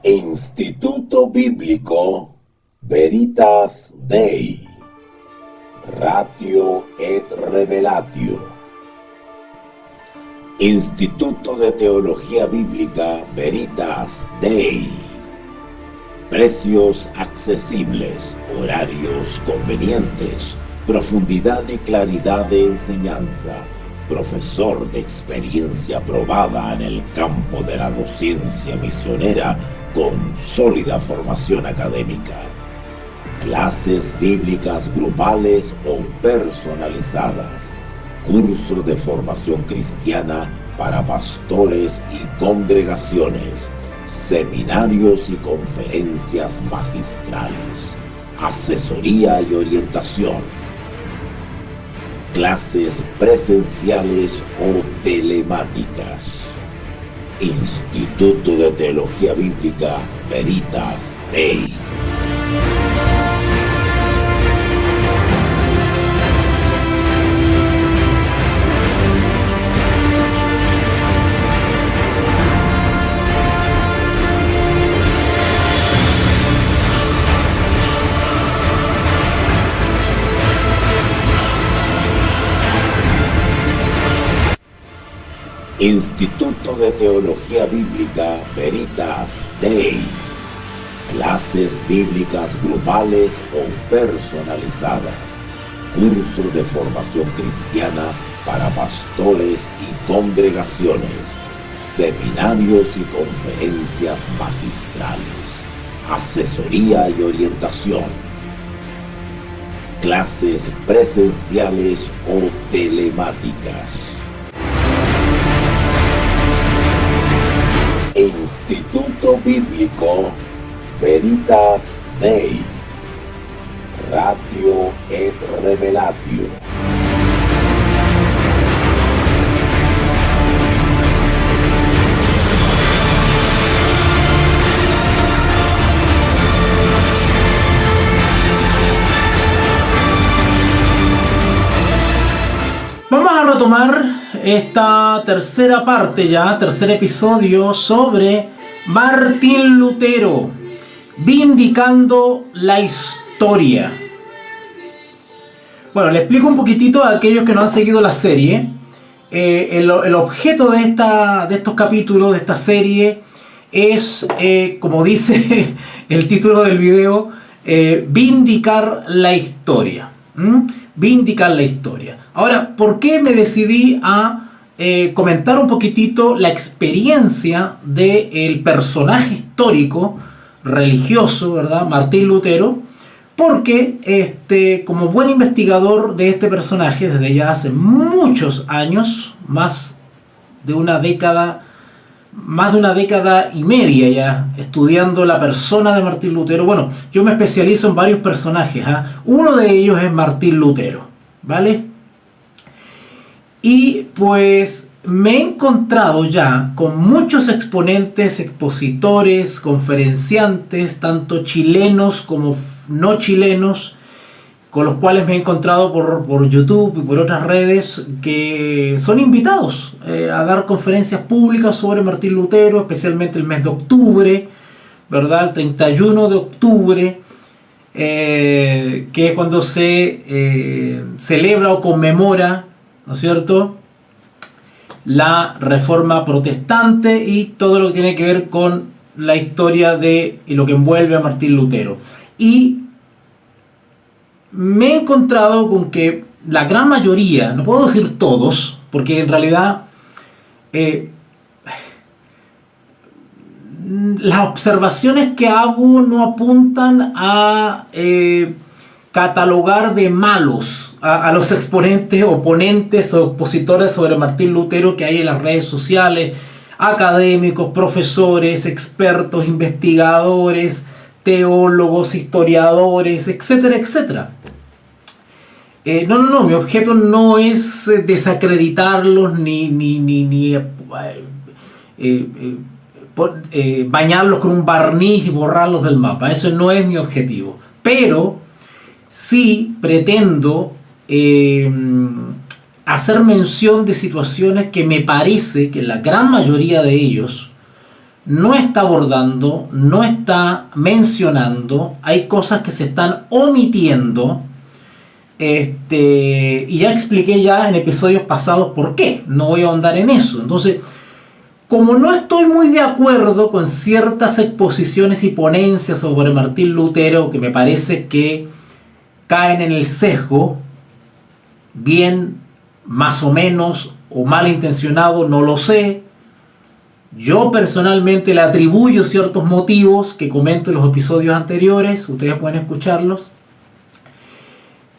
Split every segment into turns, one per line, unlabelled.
Instituto Bíblico Veritas Dei, Ratio et Revelatio. Instituto de Teología Bíblica Veritas Dei. Precios accesibles, horarios convenientes, profundidad y claridad de enseñanza, profesor de experiencia probada en el campo de la docencia misionera con sólida formación académica. Clases bíblicas grupales o personalizadas. Curso de formación cristiana para pastores y congregaciones. Seminarios y conferencias magistrales. Asesoría y orientación. Clases presenciales o telemáticas. Instituto de Teología Bíblica Veritas Dei. Instituto de Teología Bíblica Veritas Dei. Clases bíblicas grupales o personalizadas. Curso de formación cristiana para pastores y congregaciones. Seminarios y conferencias magistrales. Asesoría y orientación. Clases presenciales o telemáticas. Instituto Bíblico Veritas Dei, Ratio et Revelatio.
Vamos a retomar esta tercera parte ya, tercer episodio sobre Martín Lutero, vindicando la historia. Bueno, le explico un poquitito a aquellos que no han seguido la serie. El objeto de estos capítulos, de esta serie, es, como dice el título del video, vindicar la historia. Vindicar la historia. Ahora, ¿por qué me decidí a comentar un poquitito la experiencia del personaje histórico, religioso, ¿verdad? Martín Lutero. Porque como buen investigador de este personaje, desde ya hace muchos años, más de una década y media ya, estudiando la persona de Martín Lutero. Bueno, yo me especializo en varios personajes, ¿eh? Uno de ellos es Martín Lutero, ¿vale? Y pues me he encontrado ya con muchos exponentes, expositores, conferenciantes, tanto chilenos como no chilenos, con los cuales me he encontrado por YouTube y por otras redes, que son invitados a dar conferencias públicas sobre Martín Lutero, especialmente el mes de octubre, ¿verdad? El 31 de octubre, que es cuando se celebra o conmemora, ¿no es cierto?, la Reforma Protestante y todo lo que tiene que ver con la historia y lo que envuelve a Martín Lutero. Y me he encontrado con que la gran mayoría, no puedo decir todos, porque en realidad las observaciones que hago no apuntan a catalogar de malos a los exponentes, oponentes o opositores sobre Martín Lutero que hay en las redes sociales, académicos, profesores, expertos, investigadores, teólogos, historiadores, etcétera, etcétera. No, mi objeto no es desacreditarlos ni bañarlos con un barniz y borrarlos del mapa. Eso no es mi objetivo. Pero sí pretendo hacer mención de situaciones que me parece que la gran mayoría de ellos no está abordando, no está mencionando, hay cosas que se están omitiendo. Y ya expliqué ya en episodios pasados por qué, no voy a ahondar en eso. Entonces, como no estoy muy de acuerdo con ciertas exposiciones y ponencias sobre Martín Lutero, que me parece que caen en el sesgo, bien, más o menos, o malintencionado, no lo sé. Yo personalmente le atribuyo ciertos motivos que comento en los episodios anteriores, ustedes pueden escucharlos,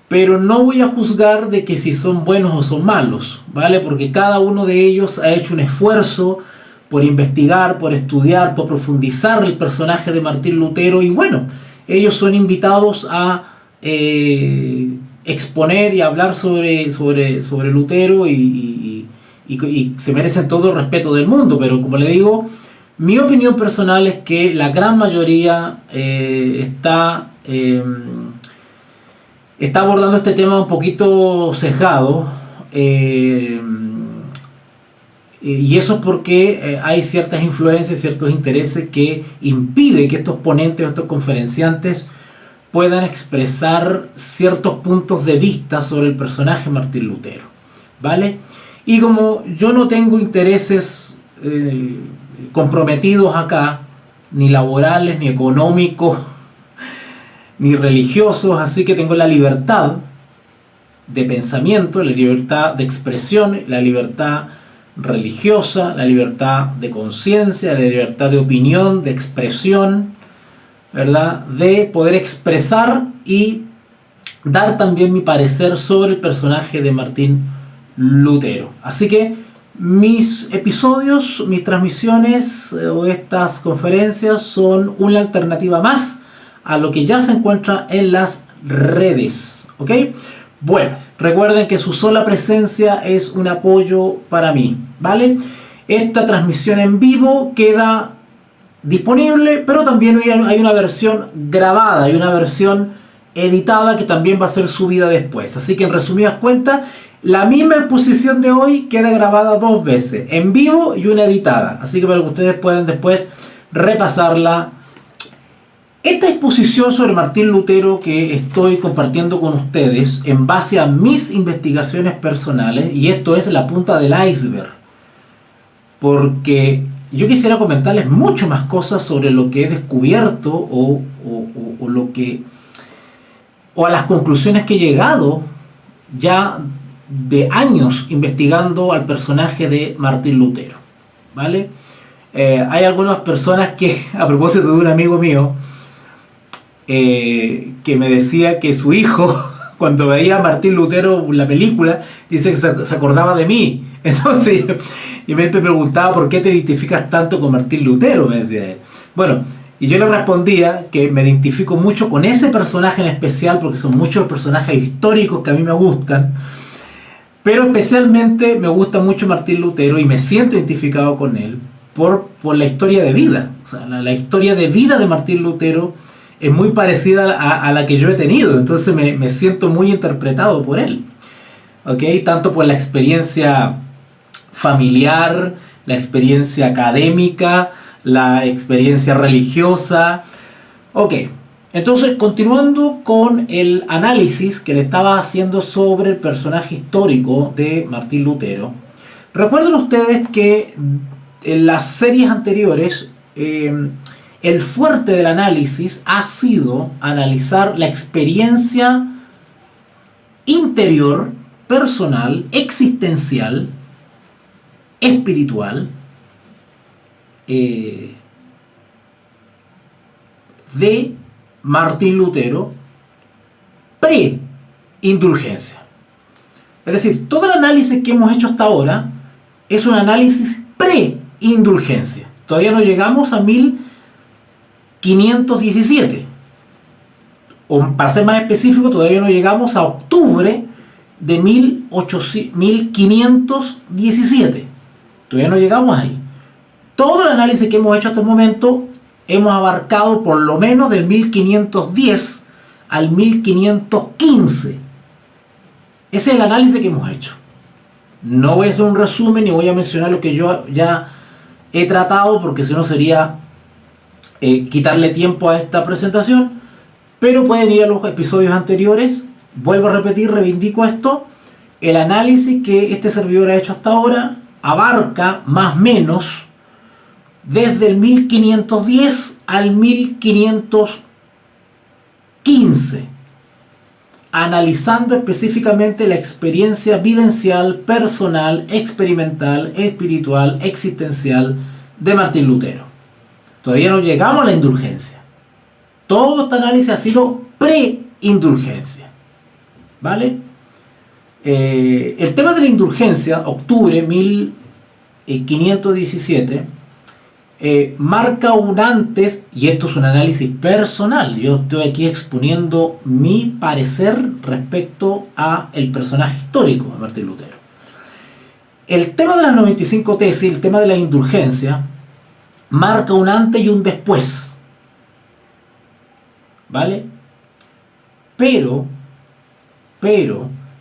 pero no voy a juzgar de que si son buenos o son malos, ¿vale? Porque cada uno de ellos ha hecho un esfuerzo por investigar, por estudiar, por profundizar el personaje de Martín Lutero, y bueno, ellos son invitados a exponer y hablar sobre Lutero y se merecen todo el respeto del mundo, pero como le digo, mi opinión personal es que la gran mayoría está abordando este tema un poquito sesgado, y eso es porque hay ciertas influencias, ciertos intereses que impiden que estos ponentes, estos conferenciantes puedan expresar ciertos puntos de vista sobre el personaje Martín Lutero, ¿vale? Y como yo no tengo intereses comprometidos acá, ni laborales, ni económicos, ni religiosos, así que tengo la libertad de pensamiento, la libertad de expresión, la libertad religiosa, la libertad de conciencia, la libertad de opinión, de expresión, ¿verdad? De poder expresar y dar también mi parecer sobre el personaje de Martín Lutero. Así que mis episodios, mis transmisiones o estas conferencias son una alternativa más a lo que ya se encuentra en las redes, ¿ok? Bueno, recuerden que su sola presencia es un apoyo para mí, ¿vale? Esta transmisión en vivo queda disponible, pero también hay una versión grabada, hay una versión editada que también va a ser subida después. Así que en resumidas cuentas, la misma exposición de hoy queda grabada 2 veces, en vivo y una editada. Así que para que ustedes puedan después repasarla. Esta exposición sobre Martín Lutero que estoy compartiendo con ustedes en base a mis investigaciones personales, y esto es la punta del iceberg, porque yo quisiera comentarles mucho más cosas sobre lo que he descubierto o a las conclusiones que he llegado ya de años investigando al personaje de Martín Lutero, ¿vale? Hay algunas personas que, a propósito de un amigo mío, que me decía que su hijo, cuando veía a Martín Lutero la película, dice que se acordaba de mí. Entonces, y me preguntaba por qué te identificas tanto con Martín Lutero, me decía él. Bueno, y yo le respondía que me identifico mucho con ese personaje en especial, porque son muchos los personajes históricos que a mí me gustan, pero especialmente me gusta mucho Martín Lutero y me siento identificado con él por la historia de vida. O sea, la historia de vida de Martín Lutero es muy parecida a la que yo he tenido, entonces me siento muy interpretado por él, ¿ok? Tanto por la experiencia familiar, la experiencia académica, la experiencia religiosa. Ok, entonces continuando con el análisis que le estaba haciendo sobre el personaje histórico de Martín Lutero, recuerden ustedes que en las series anteriores el fuerte del análisis ha sido analizar la experiencia interior, personal, existencial, espiritual de Martín Lutero pre-indulgencia. Es decir, todo el análisis que hemos hecho hasta ahora es un análisis pre-indulgencia. Todavía no llegamos a 1517. O para ser más específico, todavía no llegamos a octubre de 1517. Todavía no llegamos ahí. Todo el análisis que hemos hecho hasta el momento hemos abarcado por lo menos del 1510 al 1515. Ese es el análisis que hemos hecho. No voy a hacer un resumen ni voy a mencionar lo que yo ya he tratado, porque si no sería quitarle tiempo a esta presentación, pero pueden ir a los episodios anteriores. Vuelvo a repetir, reivindico esto. El análisis que este servidor ha hecho hasta ahora abarca más o menos desde el 1510 al 1515, analizando específicamente la experiencia vivencial, personal, experimental, espiritual, existencial de Martín Lutero. Todavía no llegamos a la indulgencia. Todo este análisis ha sido pre-indulgencia. ¿Vale? El tema de la indulgencia, octubre 1517, marca un antes, y esto es un análisis personal. Yo estoy aquí exponiendo mi parecer respecto a el personaje histórico de Martín Lutero. El tema de las 95 tesis, el tema de la indulgencia, marca un antes y un después. ¿Vale? Pero,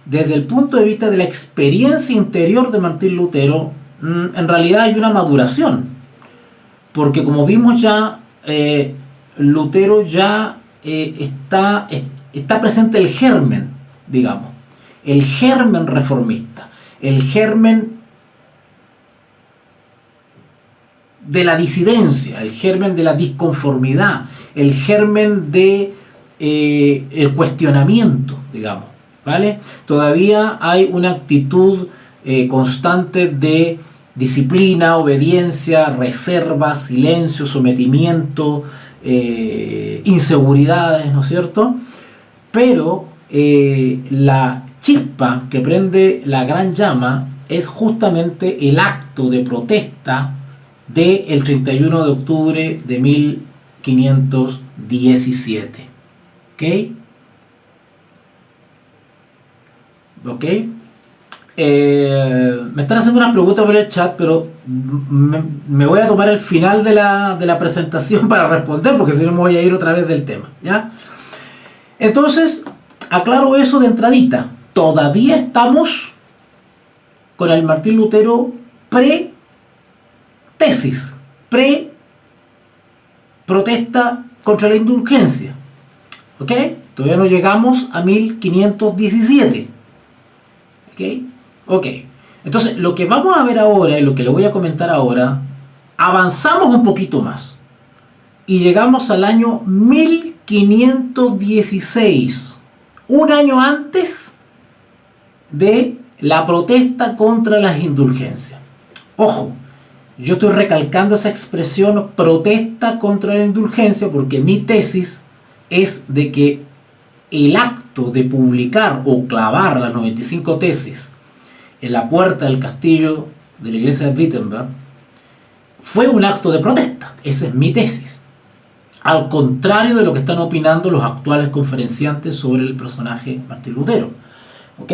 desde el punto de vista de la experiencia interior de Martín Lutero, en realidad hay una maduración. Porque como vimos ya, Lutero ya está presente el germen, digamos, el germen reformista, el germen de la disidencia, el germen de la disconformidad, el germen de el cuestionamiento, digamos, ¿vale? Todavía hay una actitud constante de disciplina, obediencia, reserva, silencio, sometimiento, inseguridades, ¿no es cierto? Pero la chispa que prende la gran llama es justamente el acto de protesta del 31 de octubre de 1517. ¿Ok? ¿Ok? Me están haciendo unas preguntas por el chat, pero me voy a tomar el final de la presentación para responder, porque si no me voy a ir otra vez del tema, ¿ya? Entonces, aclaro eso de entradita. Todavía estamos con el Martín Lutero pre-tesis, pre-protesta contra la indulgencia. ¿Ok? Todavía no llegamos a 1517. ¿Ok? Ok, entonces lo que vamos a ver ahora y lo que le voy a comentar ahora, avanzamos un poquito más y llegamos al año 1516, un año antes de la protesta contra las indulgencias. Ojo, yo estoy recalcando esa expresión protesta contra la indulgencia porque mi tesis es de que el acto de publicar o clavar las 95 tesis en la puerta del castillo de la iglesia de Wittenberg fue un acto de protesta. Esa es mi tesis. Al contrario de lo que están opinando los actuales conferenciantes sobre el personaje Martín Lutero. ¿Ok?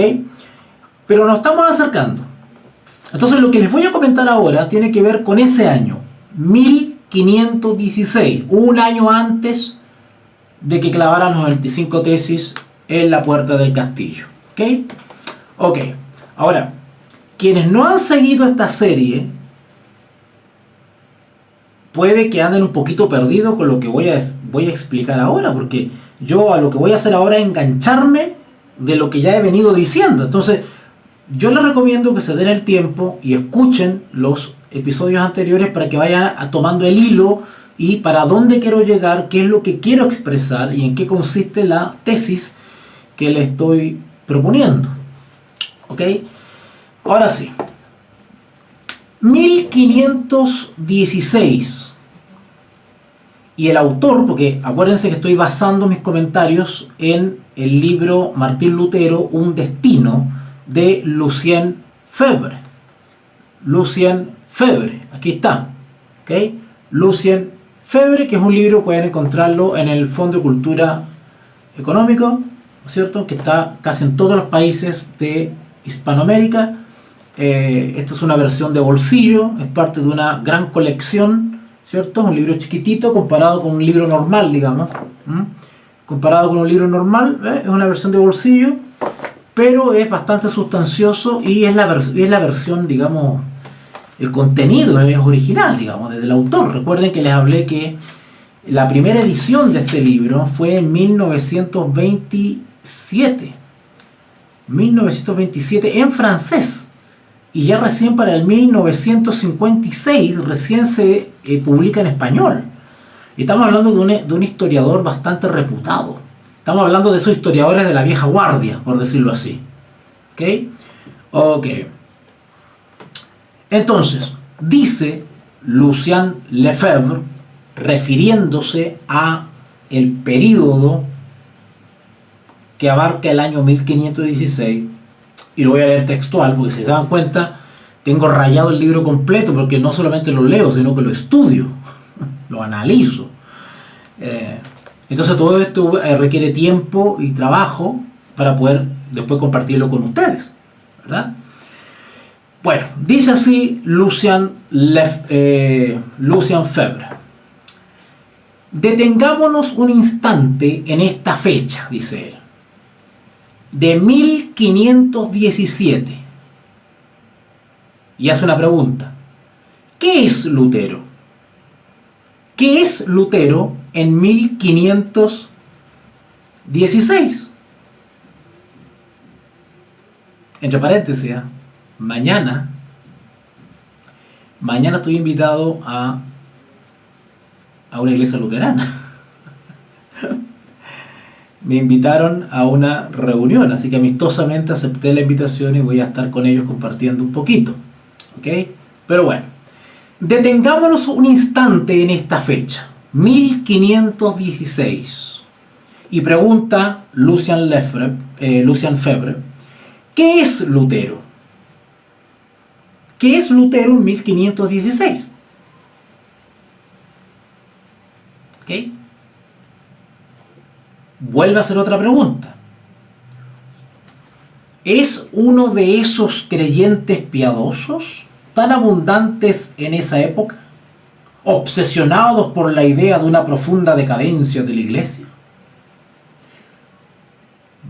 Pero nos estamos acercando. Entonces lo que les voy a comentar ahora tiene que ver con ese año, 1516, un año antes de que clavaran los 25 tesis en la puerta del castillo. ¿Ok? Ok. Ahora, quienes no han seguido esta serie, puede que anden un poquito perdidos con lo que voy a explicar ahora, porque yo a lo que voy a hacer ahora es engancharme de lo que ya he venido diciendo. Entonces, yo les recomiendo que se den el tiempo y escuchen los episodios anteriores para que vayan tomando el hilo y para dónde quiero llegar, qué es lo que quiero expresar y en qué consiste la tesis que les estoy proponiendo. ¿Ok? Ahora sí. 1516. Y el autor, porque acuérdense que estoy basando mis comentarios en el libro Martín Lutero, Un destino, de Lucien Febvre. Lucien Febvre, aquí está. ¿Ok? Lucien Febvre, que es un libro, pueden encontrarlo en el Fondo de Cultura Económico, ¿no es cierto?, que está casi en todos los países de Hispanoamérica. Esta es una versión de bolsillo, es parte de una gran colección, ¿cierto? Es un libro chiquitito comparado con un libro normal, digamos. Comparado con un libro normal, es una versión de bolsillo, pero es bastante sustancioso y es la versión, digamos, el contenido es original, digamos, desde el autor. Recuerden que les hablé que la primera edición de este libro fue en 1927. 1927 en francés. Y ya recién para el 1956 recién se publica en español. Y estamos hablando de un historiador bastante reputado. Estamos hablando de esos historiadores de la vieja guardia, por decirlo así. ¿Ok? Ok. Entonces, dice Lucien Lefebvre, refiriéndose a el período que abarca el año 1516, y lo voy a leer textual, porque si se dan cuenta, tengo rayado el libro completo, porque no solamente lo leo, sino que lo estudio, lo analizo. Entonces todo esto requiere tiempo y trabajo para poder después compartirlo con ustedes, ¿verdad? Bueno, dice así Lucien Febvre. Detengámonos un instante en esta fecha, dice él, de 1517. Y hace una pregunta. ¿Qué es Lutero? ¿Qué es Lutero en 1516? Entre paréntesis, mañana estoy invitado a una iglesia luterana. Me invitaron a una reunión, así que amistosamente acepté la invitación y voy a estar con ellos compartiendo un poquito. ¿Ok? Pero bueno, detengámonos un instante en esta fecha, 1516. Y pregunta Lucien Febvre, ¿qué es Lutero? ¿Qué es Lutero en 1516? ¿Ok? Vuelve a hacer otra pregunta. ¿Es uno de esos creyentes piadosos tan abundantes en esa época, obsesionados por la idea de una profunda decadencia de la iglesia?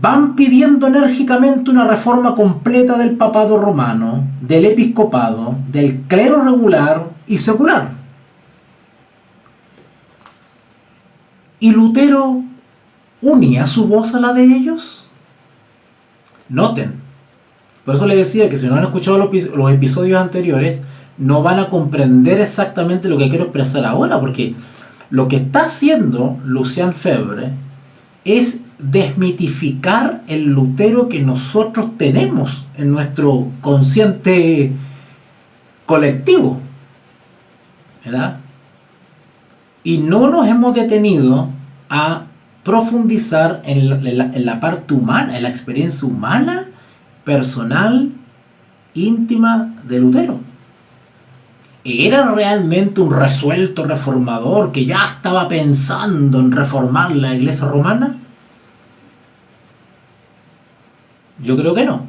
Van pidiendo enérgicamente una reforma completa del papado romano, del episcopado, del clero regular y secular. ¿Y Lutero unía su voz a la de ellos? Noten, por eso les decía que si no han escuchado los episodios anteriores, no van a comprender exactamente lo que quiero expresar ahora, porque lo que está haciendo Lucien Febvre es desmitificar el Lutero que nosotros tenemos en nuestro consciente colectivo, ¿verdad? Y no nos hemos detenido a profundizar en la parte humana, en la experiencia humana, personal, íntima de Lutero. ¿Era realmente un resuelto reformador que ya estaba pensando en reformar la iglesia romana? Yo creo que no.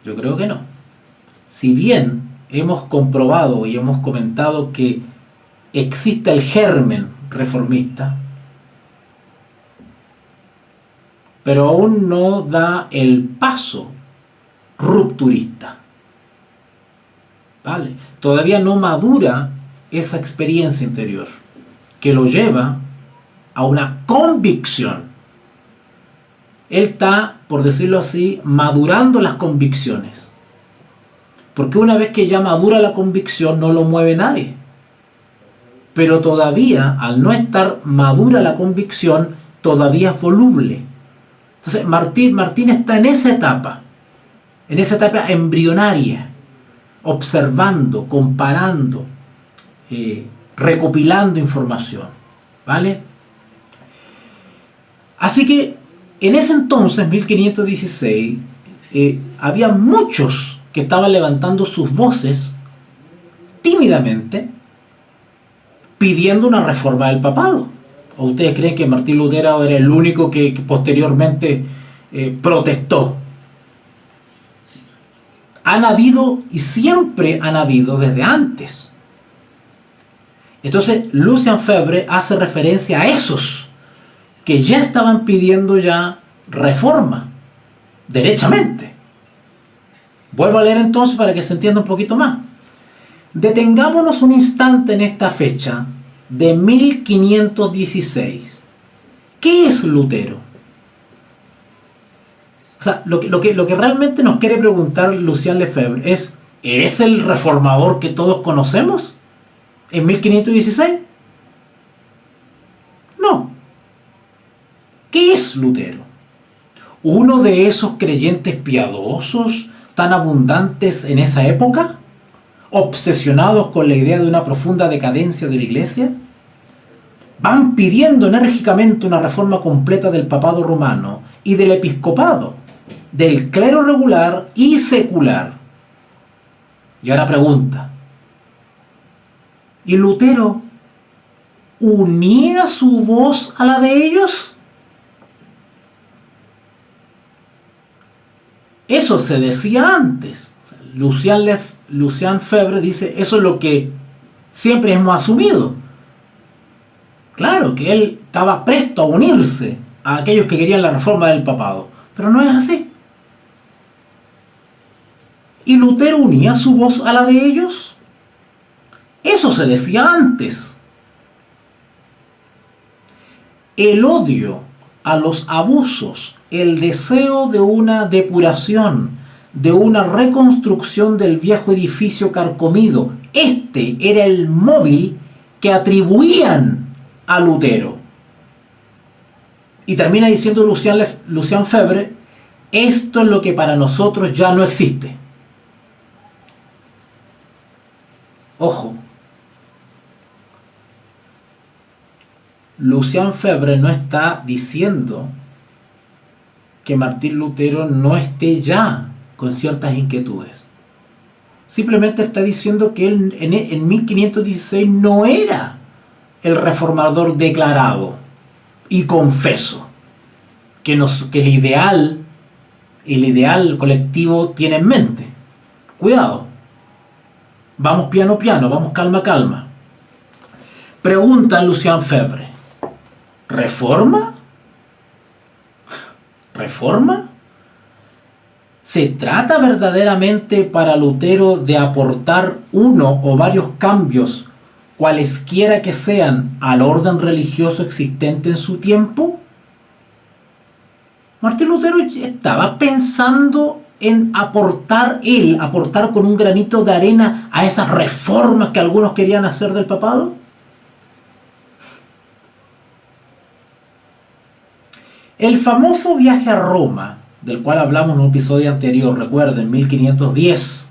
Yo creo que no. Si bien hemos comprobado y hemos comentado que existe el germen reformista, pero aún no da el paso rupturista. ¿Vale? Todavía no madura esa experiencia interior que lo lleva a una convicción. Él está, por decirlo así, madurando las convicciones. Porque una vez que ya madura la convicción, no lo mueve nadie. Pero todavía, al no estar madura la convicción, todavía es voluble. Entonces, Martín está en esa etapa embrionaria, observando, comparando, recopilando información, ¿vale? Así que en ese entonces, 1516, había muchos que estaban levantando sus voces tímidamente, pidiendo una reforma del papado. ¿O ustedes creen que Martín Lutero era el único que posteriormente protestó? Han habido y siempre han habido desde antes. Entonces Lucien Febvre hace referencia a esos que ya estaban pidiendo ya reforma, derechamente. Vuelvo a leer entonces para que se entienda un poquito más. Detengámonos un instante en esta fecha de 1516. ¿Qué es Lutero? O sea, lo que realmente nos quiere preguntar Lucien Lefebvre ¿es el reformador que todos conocemos en 1516? No. ¿Qué es Lutero? ¿Uno de esos creyentes piadosos tan abundantes en esa época, obsesionados con la idea de una profunda decadencia de la Iglesia? Van pidiendo enérgicamente una reforma completa del papado romano y del episcopado, del clero regular y secular. Y ahora pregunta, ¿y Lutero unía su voz a la de ellos? Eso se decía antes. Lucien Lefebvre dice, eso es lo que siempre hemos asumido. Claro, que él estaba presto a unirse a aquellos que querían la reforma del papado, pero no es así. ¿Y Lutero unía su voz a la de ellos? Eso se decía antes. El odio a los abusos, el deseo de una depuración, de una reconstrucción del viejo edificio carcomido, este era el móvil que atribuían a Lutero. Y termina diciendo Lucien Lefebvre, esto es lo que para nosotros ya no existe. Ojo, Lucien Lefebvre no está diciendo que Martín Lutero no esté ya con ciertas inquietudes. Simplemente está diciendo que él en 1516 no era el reformador declarado y confeso que el ideal colectivo tiene en mente. Cuidado. Vamos piano piano, vamos calma calma. Pregunta Lucien Lefebvre, ¿reforma? ¿Reforma? ¿Se trata verdaderamente para Lutero de aportar uno o varios cambios, cualesquiera que sean, al orden religioso existente en su tiempo? Martín Lutero estaba pensando en aportar con un granito de arena a esas reformas que algunos querían hacer del papado. El famoso viaje a Roma, del cual hablamos en un episodio anterior, recuerden, 1510.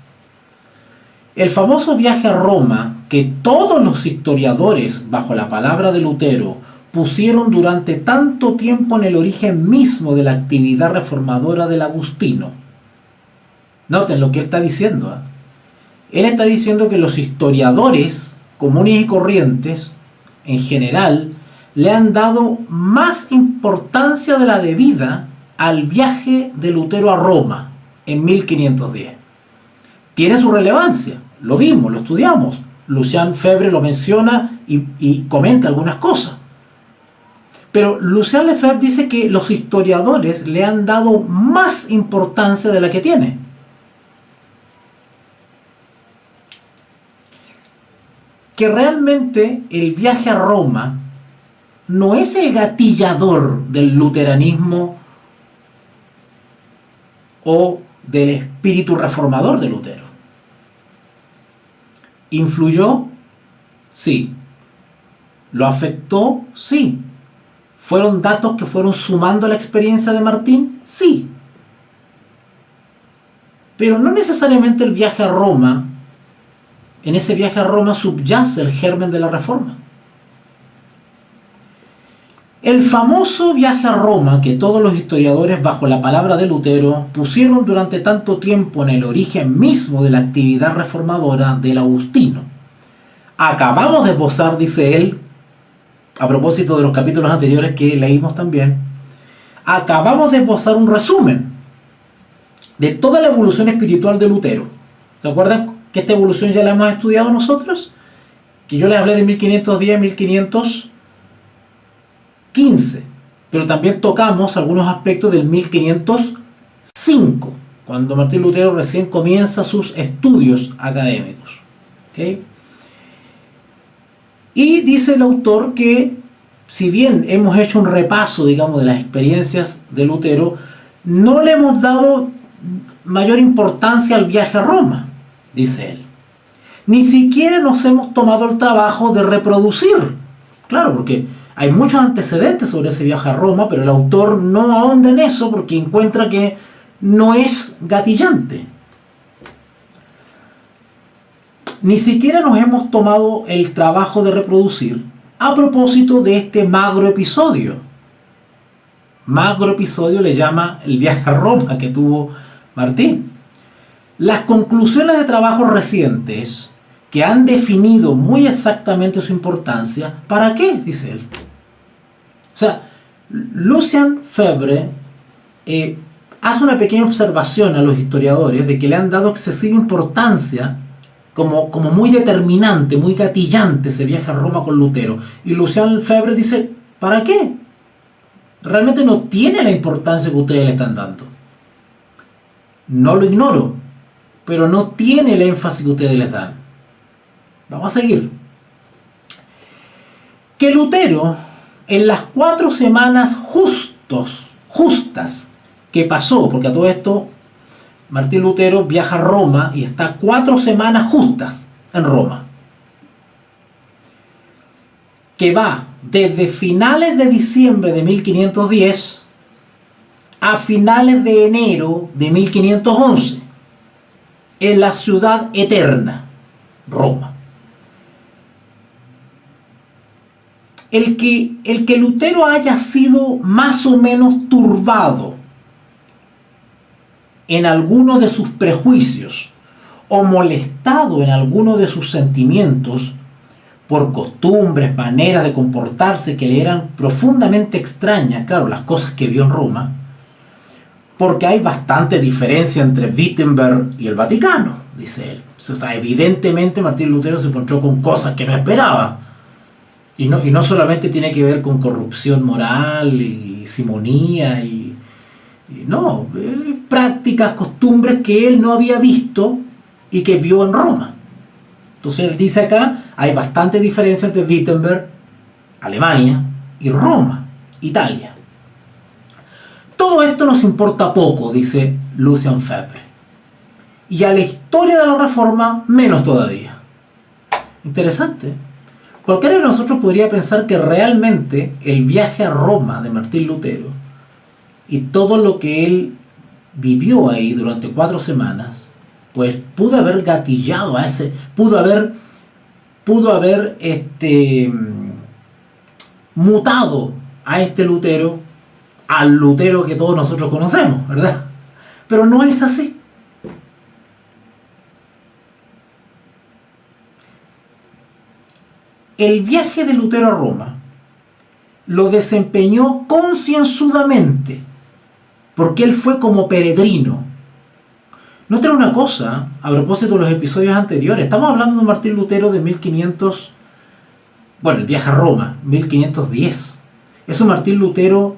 El famoso viaje a Roma que todos los historiadores, bajo la palabra de Lutero, pusieron durante tanto tiempo en el origen mismo de la actividad reformadora del agustino. Noten lo que él está diciendo. Él está diciendo que los historiadores comunes y corrientes, en general, le han dado más importancia de la debida al viaje de Lutero a Roma en 1510. Tiene su relevancia, lo vimos, lo estudiamos. Lucien Lefebvre lo menciona y comenta algunas cosas. Pero Lucien Lefebvre dice que los historiadores le han dado más importancia de la que tiene. Que realmente el viaje a Roma no es el gatillador del luteranismo o del espíritu reformador de Lutero. ¿Influyó? Sí. ¿Lo afectó? Sí. ¿Fueron datos que fueron sumando a la experiencia de Martín? Sí. Pero no necesariamente el viaje a Roma, en ese viaje a Roma subyace el germen de la reforma. El famoso viaje a Roma que todos los historiadores bajo la palabra de Lutero pusieron durante tanto tiempo en el origen mismo de la actividad reformadora del agustino. Acabamos de esbozar, dice él, a propósito de los capítulos anteriores que leímos también, acabamos de esbozar un resumen de toda la evolución espiritual de Lutero. ¿Se acuerdan que esta evolución ya la hemos estudiado nosotros? Que yo les hablé de 1510 a 1515, pero también tocamos algunos aspectos del 1505, cuando Martín Lutero recién comienza sus estudios académicos. ¿Ok? Y dice el autor que, si bien hemos hecho un repaso, digamos, de las experiencias de Lutero, no le hemos dado mayor importancia al viaje a Roma, dice él. Ni siquiera nos hemos tomado el trabajo de reproducir. Claro, porque hay muchos antecedentes sobre ese viaje a Roma, pero el autor no ahonda en eso porque encuentra que no es gatillante. Ni siquiera nos hemos tomado el trabajo de reproducir a propósito de este magro episodio. Magro episodio le llama el viaje a Roma que tuvo Martín. Las conclusiones de trabajos recientes que han definido muy exactamente su importancia, ¿para qué? Dice él. O sea, Lucien Febvre hace una pequeña observación a los historiadores de que le han dado excesiva importancia como muy determinante, muy gatillante ese viaje a Roma con Lutero. Y Lucien Febvre dice, ¿para qué? Realmente no tiene la importancia que ustedes le están dando. No lo ignoro, pero no tiene el énfasis que ustedes les dan. Vamos a seguir. Que Lutero, en las 4 semanas justas que pasó, porque a todo esto Martín Lutero viaja a Roma y está 4 semanas justas en Roma, que va desde finales de diciembre de 1510 a finales de enero de 1511 en la ciudad eterna, Roma. El que Lutero haya sido más o menos turbado en alguno de sus prejuicios o molestado en alguno de sus sentimientos por costumbres, maneras de comportarse que le eran profundamente extrañas, claro, las cosas que vio en Roma, porque hay bastante diferencia entre Wittenberg y el Vaticano, dice él. O sea, evidentemente Martín Lutero se encontró con cosas que no esperaba. Y no solamente tiene que ver con corrupción moral y simonía no, prácticas, costumbres que él no había visto y que vio en Roma. Entonces él dice acá, hay bastante diferencia entre Wittenberg, Alemania, y Roma, Italia. Todo esto nos importa poco, dice Lucien Febvre. Y a la historia de la Reforma, menos todavía. Interesante. Cualquiera de nosotros podría pensar que realmente el viaje a Roma de Martín Lutero y todo lo que él vivió ahí durante 4 semanas, pues pudo haber gatillado a ese, pudo haber mutado a este Lutero al Lutero que todos nosotros conocemos, ¿verdad? Pero no es así. El viaje de Lutero a Roma lo desempeñó concienzudamente, porque él fue como peregrino. Noten una cosa, a propósito de los episodios anteriores, estamos hablando de un Martín Lutero de 1500, bueno, el viaje a Roma, 1510. Es un Martín Lutero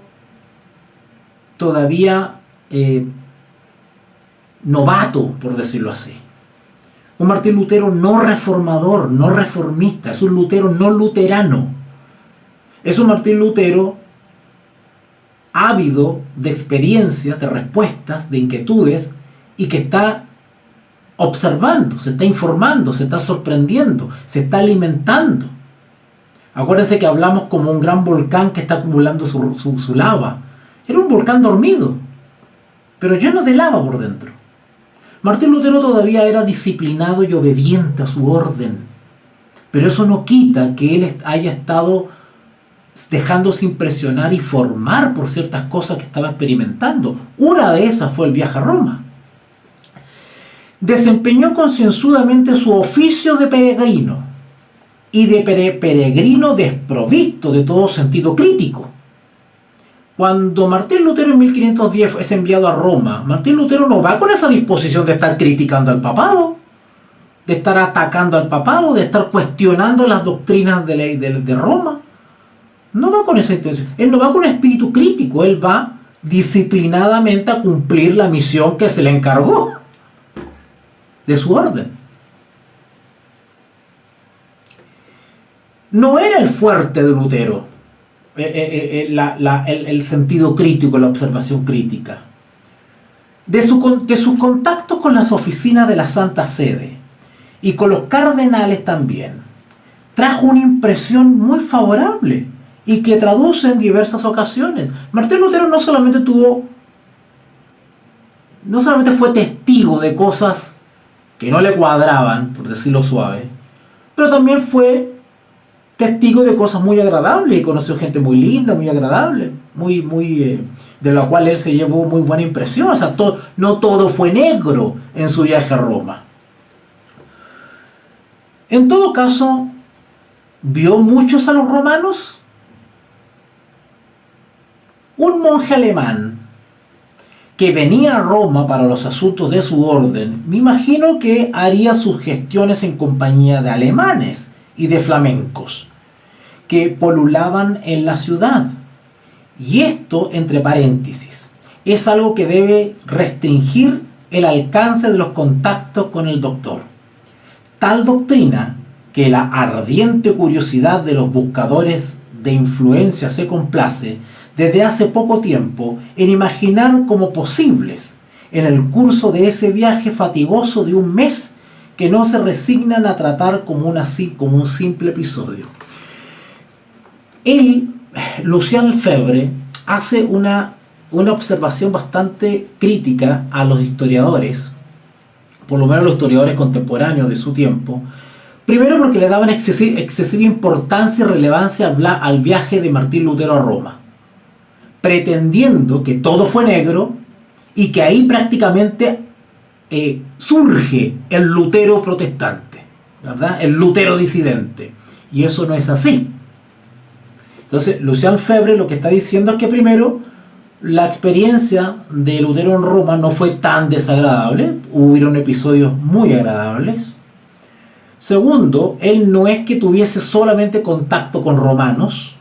todavía novato, por decirlo así. Un Martín Lutero no reformador, no reformista, es un Lutero no luterano. Es un Martín Lutero ávido de experiencias, de respuestas, de inquietudes, y que está observando, se está informando, se está sorprendiendo, se está alimentando. Acuérdense que hablamos como un gran volcán que está acumulando su lava. Era un volcán dormido, pero lleno de lava por dentro. Martín Lutero todavía era disciplinado y obediente a su orden, pero eso no quita que él haya estado dejándose impresionar y formar por ciertas cosas que estaba experimentando. Una de esas fue el viaje a Roma. Desempeñó concienzudamente su oficio de peregrino y de peregrino desprovisto de todo sentido crítico. Cuando Martín Lutero en 1510 es enviado a Roma, Martín Lutero no va con esa disposición de estar criticando al papado, de estar atacando al papado, de estar cuestionando las doctrinas de Roma. No va con esa intención. Él no va con espíritu crítico, él va disciplinadamente a cumplir la misión que se le encargó de su orden. no era el fuerte de Lutero, el sentido crítico, la observación crítica. De sus contactos con las oficinas de la Santa Sede y con los cardenales también, trajo una impresión muy favorable y que traduce en diversas ocasiones. Martín Lutero no solamente fue testigo de cosas que no le cuadraban, por decirlo suave, pero también fue testigo de cosas muy agradables y conoció gente muy linda, muy agradable, de la cual él se llevó muy buena impresión. O sea, no todo fue negro en su viaje a Roma. En todo caso, ¿vio muchos a los romanos? Un monje alemán que venía a Roma para los asuntos de su orden, me imagino que haría sus gestiones en compañía de alemanes y de flamencos que polulaban en la ciudad. Y esto, entre paréntesis, es algo que debe restringir el alcance de los contactos con el doctor. Tal doctrina que la ardiente curiosidad de los buscadores de influencia se complace desde hace poco tiempo en imaginar como posibles en el curso de ese viaje fatigoso de un mes que no se resignan a tratar como un simple episodio. Lucien Lefebvre, hace una observación bastante crítica a los historiadores, por lo menos los historiadores contemporáneos de su tiempo. Primero porque le daban excesiva importancia y relevancia al viaje de Martín Lutero a Roma, pretendiendo que todo fue negro y que ahí prácticamente surge el Lutero protestante, ¿verdad? El Lutero disidente. Y eso no es así. Entonces, Lucien Lefebvre lo que está diciendo es que primero, la experiencia de Lutero en Roma no fue tan desagradable, hubieron episodios muy agradables. Segundo, él no es que tuviese solamente contacto con romanos,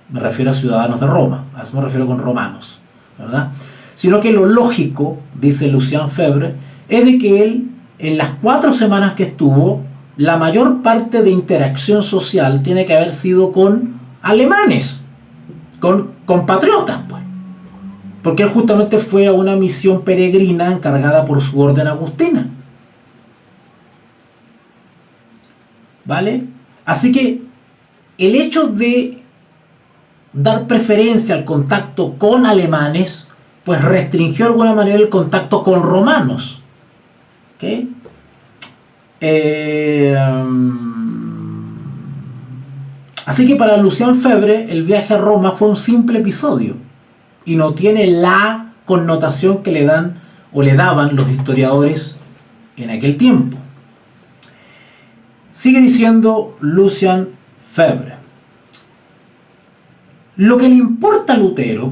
me refiero a ciudadanos de Roma, a eso me refiero con romanos, ¿verdad? Sino que lo lógico, dice Lucien Lefebvre, es de que él, en las 4 semanas que estuvo, la mayor parte de interacción social tiene que haber sido con alemanes, con compatriotas, pues. Porque él justamente fue a una misión peregrina encargada por su orden agustina. ¿Vale? Así que el hecho de dar preferencia al contacto con alemanes, pues restringió de alguna manera el contacto con romanos. ¿Ok? Así que para Lucien Lefebvre el viaje a Roma fue un simple episodio y no tiene la connotación que le dan o le daban los historiadores en aquel tiempo. Sigue diciendo Lucien Lefebvre: lo que le importa a Lutero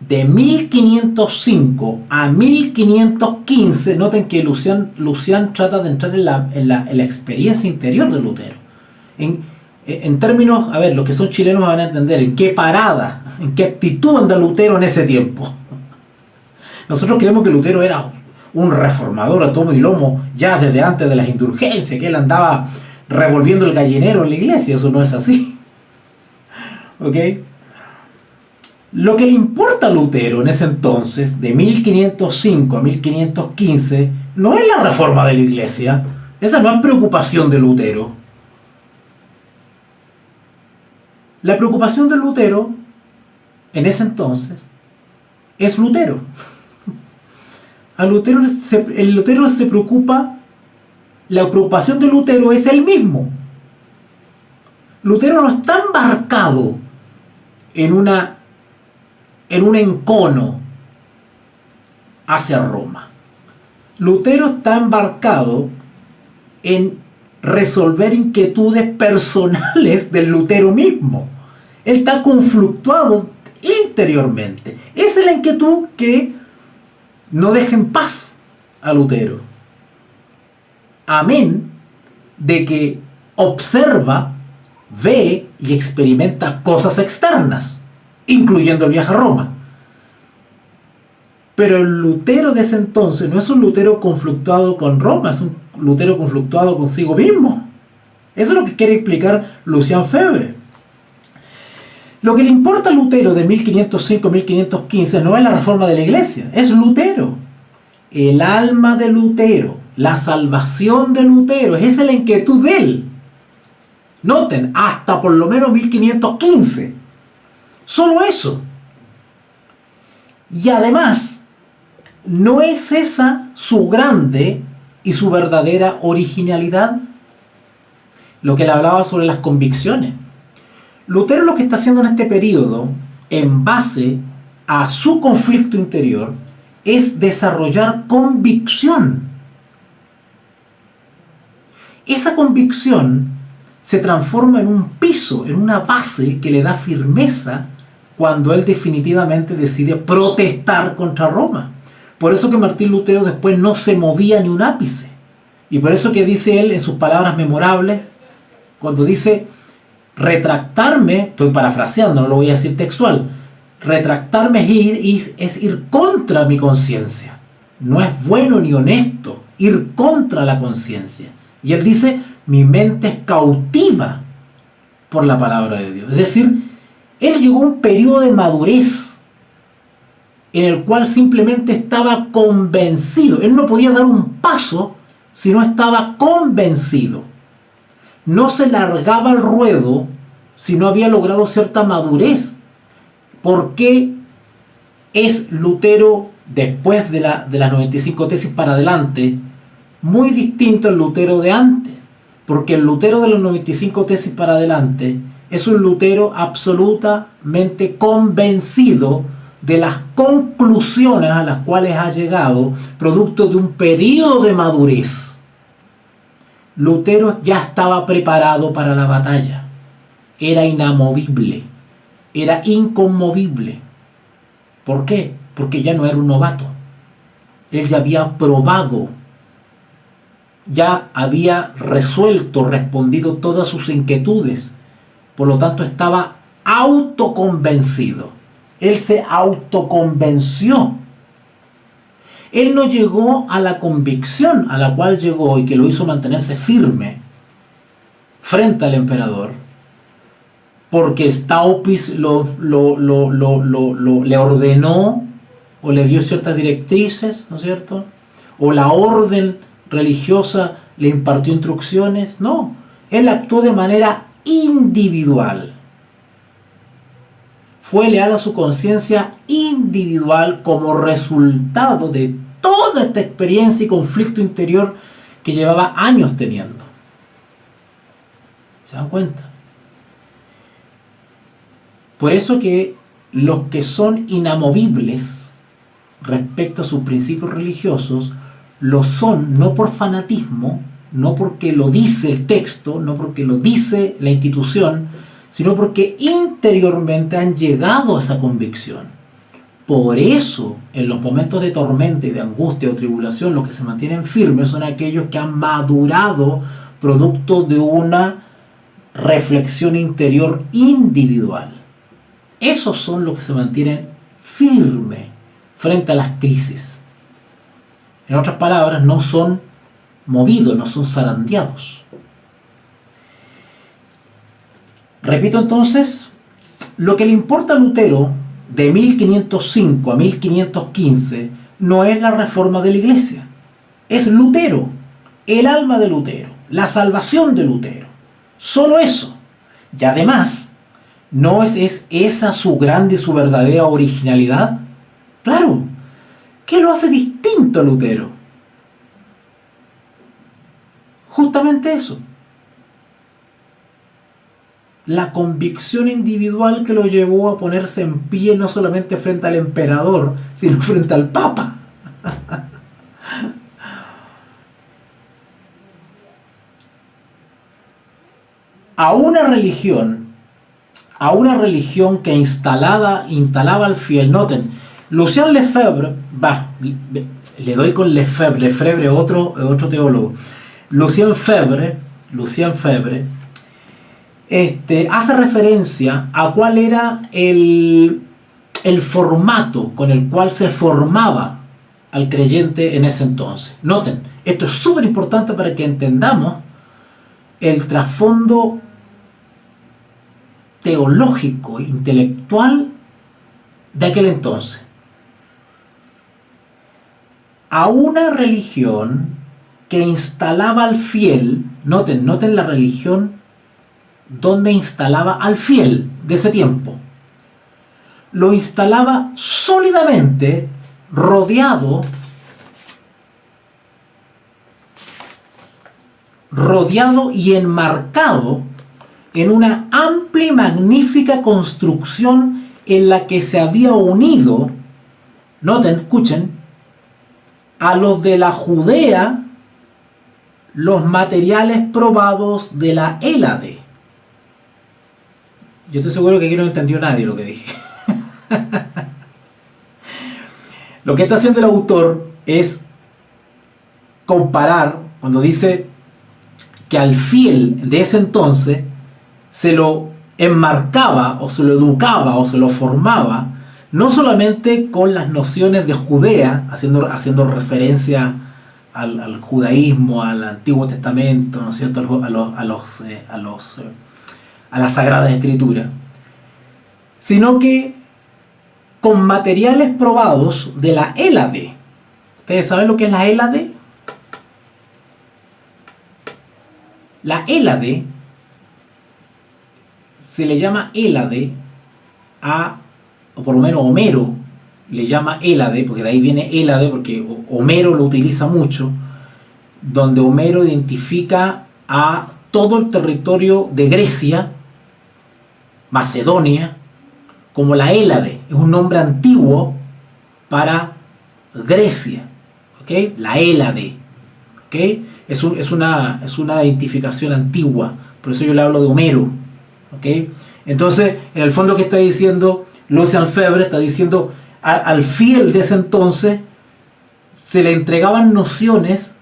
de 1505 a 1515, noten que Lucien trata de entrar en la experiencia interior de Lutero. En términos, a ver, los que son chilenos van a entender en qué parada, en qué actitud anda Lutero en ese tiempo. Nosotros creemos que Lutero era un reformador a tomo y lomo ya desde antes de las indulgencias, que él andaba revolviendo el gallinero en la iglesia. Eso no es así. ¿Ok? Lo que le importa a Lutero en ese entonces, de 1505 a 1515, no es la reforma de la iglesia. Esa no es preocupación de Lutero. La preocupación de Lutero en ese entonces es Lutero. El Lutero se preocupa, la preocupación de Lutero es él mismo. Lutero no está embarcado en un encono hacia Roma. Lutero está embarcado en resolver inquietudes personales del Lutero mismo. Él está conflictuado interiormente. Esa es la inquietud que no deja en paz a Lutero. Amén de que observa, ve y experimenta cosas externas, incluyendo el viaje a Roma. Pero el Lutero de ese entonces no es un Lutero conflictuado con Roma, es un Lutero conflictuado consigo mismo. Eso es lo que quiere explicar Lucien Febvre. Lo que le importa a Lutero de 1505 a 1515 no es la reforma de la iglesia, es Lutero. El alma de Lutero, la salvación de Lutero, esa es la inquietud de él. Noten, hasta por lo menos 1515. Solo eso. Y además, ¿no es esa su grande y su verdadera originalidad? Lo que le hablaba sobre las convicciones. Lutero lo que está haciendo en este periodo, en base a su conflicto interior, es desarrollar convicción. Esa convicción se transforma en un piso, en una base que le da firmeza cuando él definitivamente decide protestar contra Roma. Por eso que Martín Lutero después no se movía ni un ápice. Y por eso que dice él en sus palabras memorables, cuando dice retractarme, estoy parafraseando, no lo voy a decir textual, retractarme es ir contra mi conciencia. No es bueno ni honesto ir contra la conciencia. Y él dice, mi mente es cautiva por la palabra de Dios. Es decir, él llegó a un periodo de madurez en el cual simplemente estaba convencido. Él no podía dar un paso si no estaba convencido. No se largaba al ruedo si no había logrado cierta madurez. ¿Por qué es Lutero, después de las 95 tesis para adelante, muy distinto al Lutero de antes? Porque el Lutero de los 95 tesis para adelante es un Lutero absolutamente convencido de las conclusiones a las cuales ha llegado, producto de un periodo de madurez. Lutero ya estaba preparado para la batalla. Era inamovible. Era inconmovible. ¿Por qué? Porque ya no era un novato. Él ya había probado, ya había resuelto, respondido todas sus inquietudes. Por lo tanto, estaba autoconvencido. Él se autoconvenció. Él no llegó a la convicción a la cual llegó y que lo hizo mantenerse firme frente al emperador, porque Staupitz le ordenó o le dio ciertas directrices, ¿no es cierto? O la orden religiosa le impartió instrucciones. No, él actuó de manera individual. Fue leal a su conciencia individual como resultado de toda esta experiencia y conflicto interior que llevaba años teniendo. ¿Se dan cuenta? Por eso que los que son inamovibles respecto a sus principios religiosos, lo son no por fanatismo, no porque lo dice el texto, no porque lo dice la institución, sino porque interiormente han llegado a esa convicción. Por eso, en los momentos de tormenta y de angustia o tribulación, los que se mantienen firmes son aquellos que han madurado producto de una reflexión interior individual. Esos son los que se mantienen firmes frente a las crisis. En otras palabras, no son movidos, no son zarandeados. Repito entonces, lo que le importa a Lutero de 1505 a 1515 no es la reforma de la iglesia, es Lutero, el alma de Lutero, la salvación de Lutero, solo eso. Y además, ¿no es esa su grande y su verdadera originalidad? Claro, ¿qué lo hace distinto a Lutero? Justamente eso. La convicción individual que lo llevó a ponerse en pie no solamente frente al emperador, sino frente al papa. A una religión que instalaba al fiel. Noten, Lucien Lefebvre, le doy con Lefebvre, otro teólogo. Lucien Febvre hace referencia a cuál era el formato con el cual se formaba al creyente en ese entonces. Noten, esto es súper importante para que entendamos el trasfondo teológico, intelectual de aquel entonces. A una religión que instalaba al fiel, noten la religión donde instalaba al fiel de ese tiempo. Lo instalaba sólidamente rodeado y enmarcado en una amplia y magnífica construcción en la que se había unido, noten, escuchen, a los de la Judea los materiales probados de la Hélade. Yo estoy seguro que aquí no entendió nadie lo que dije. Lo que está haciendo el autor es comparar, cuando dice que al fiel de ese entonces se lo enmarcaba o se lo educaba o se lo formaba, no solamente con las nociones de Judea, haciendo referencia al judaísmo, al Antiguo Testamento, ¿no es cierto?, a la Sagrada Escritura, sino que con materiales probados de la Hélade. ¿Ustedes saben lo que es la Hélade? La Hélade se le llama Hélade o por lo menos Homero le llama Hélade, porque de ahí viene Hélade, porque Homero lo utiliza mucho, donde Homero identifica a todo el territorio de Grecia, Macedonia, como la Hélade. Es un nombre antiguo para Grecia, ¿ok? La Hélade, ¿ok? Es una identificación antigua, por eso yo le hablo de Homero, ¿ok? Entonces, en el fondo, ¿qué está diciendo Lucien Febvre? Está diciendo al fiel de ese entonces se le entregaban nociones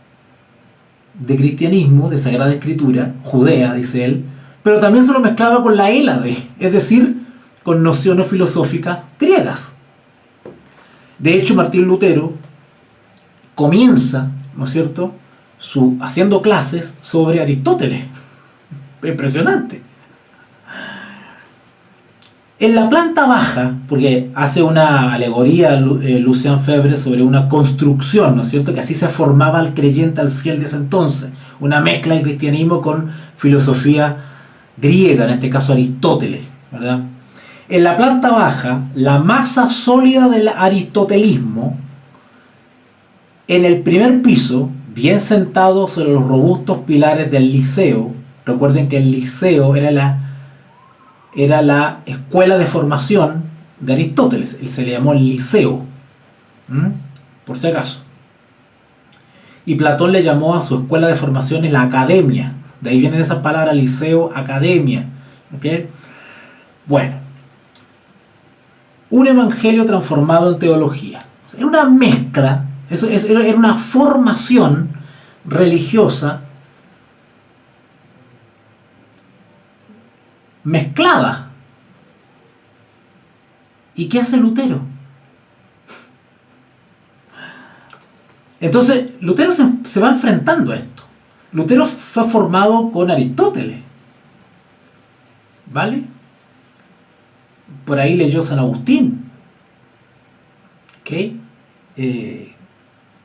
de cristianismo, de Sagrada Escritura, judea, dice él, pero también se lo mezclaba con la Hélade, es decir, con nociones filosóficas griegas. De hecho, Martín Lutero comienza, ¿no es cierto?, haciendo clases sobre Aristóteles. Impresionante. En la planta baja, porque hace una alegoría Lucien Febvre sobre una construcción, ¿no es cierto?, que así se formaba el creyente, al fiel de ese entonces, una mezcla de cristianismo con filosofía griega, en este caso Aristóteles, ¿verdad? En la planta baja, la masa sólida del aristotelismo, en el primer piso, bien sentado sobre los robustos pilares del Liceo. Recuerden que el Liceo era la escuela de formación de Aristóteles. Él se le llamó el Liceo, por si acaso. Y Platón le llamó a su escuela de formación la academia. De ahí vienen esas palabras, liceo, academia. ¿Okay? Bueno, un evangelio transformado en teología. Era una mezcla, era una formación religiosa mezclada. ¿Y qué hace Lutero? Entonces, Lutero se va enfrentando a esto. Lutero fue formado con Aristóteles, ¿vale? Por ahí leyó San Agustín, ¿ok?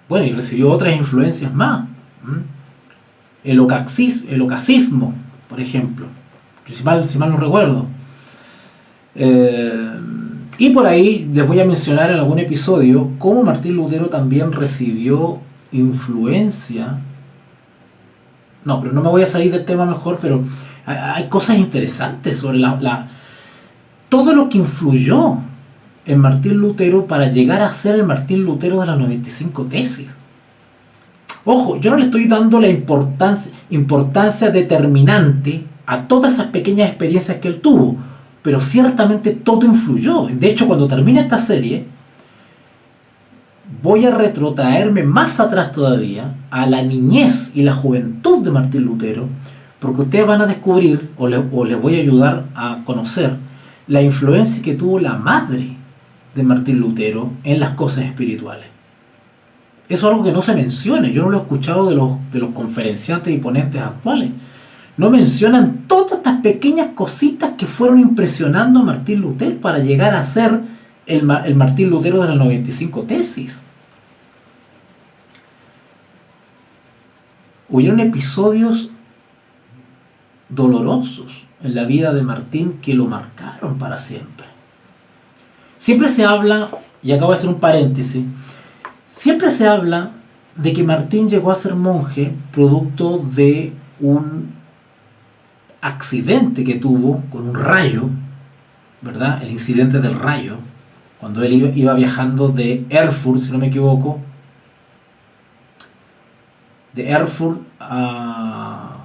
Bueno, y recibió otras influencias más. El ocacismo, por ejemplo, si mal no recuerdo. Y por ahí les voy a mencionar en algún episodio cómo Martín Lutero también recibió influencia. No, pero no me voy a salir del tema mejor, pero hay cosas interesantes sobre todo lo que influyó en Martín Lutero para llegar a ser el Martín Lutero de las 95 tesis. Ojo, yo no le estoy dando la importancia determinante a todas esas pequeñas experiencias que él tuvo, pero ciertamente todo influyó. De hecho, cuando termine esta serie, voy a retrotraerme más atrás todavía a la niñez y la juventud de Martín Lutero, porque ustedes van a descubrir, o les voy a ayudar a conocer, la influencia que tuvo la madre de Martín Lutero en las cosas espirituales. Eso es algo que no se menciona. Yo no lo he escuchado de los conferenciantes y ponentes actuales. no mencionan todas estas pequeñas cositas que fueron impresionando a Martín Lutero para llegar a ser el Martín Lutero de las 95 tesis. Hubieron episodios dolorosos en la vida de Martín que lo marcaron para siempre. Siempre se habla, y acabo de hacer un paréntesis, siempre se habla de que Martín llegó a ser monje producto de un accidente que tuvo con un rayo, ¿verdad? El incidente del rayo, cuando él iba viajando de Erfurt, si no me equivoco, de Erfurt a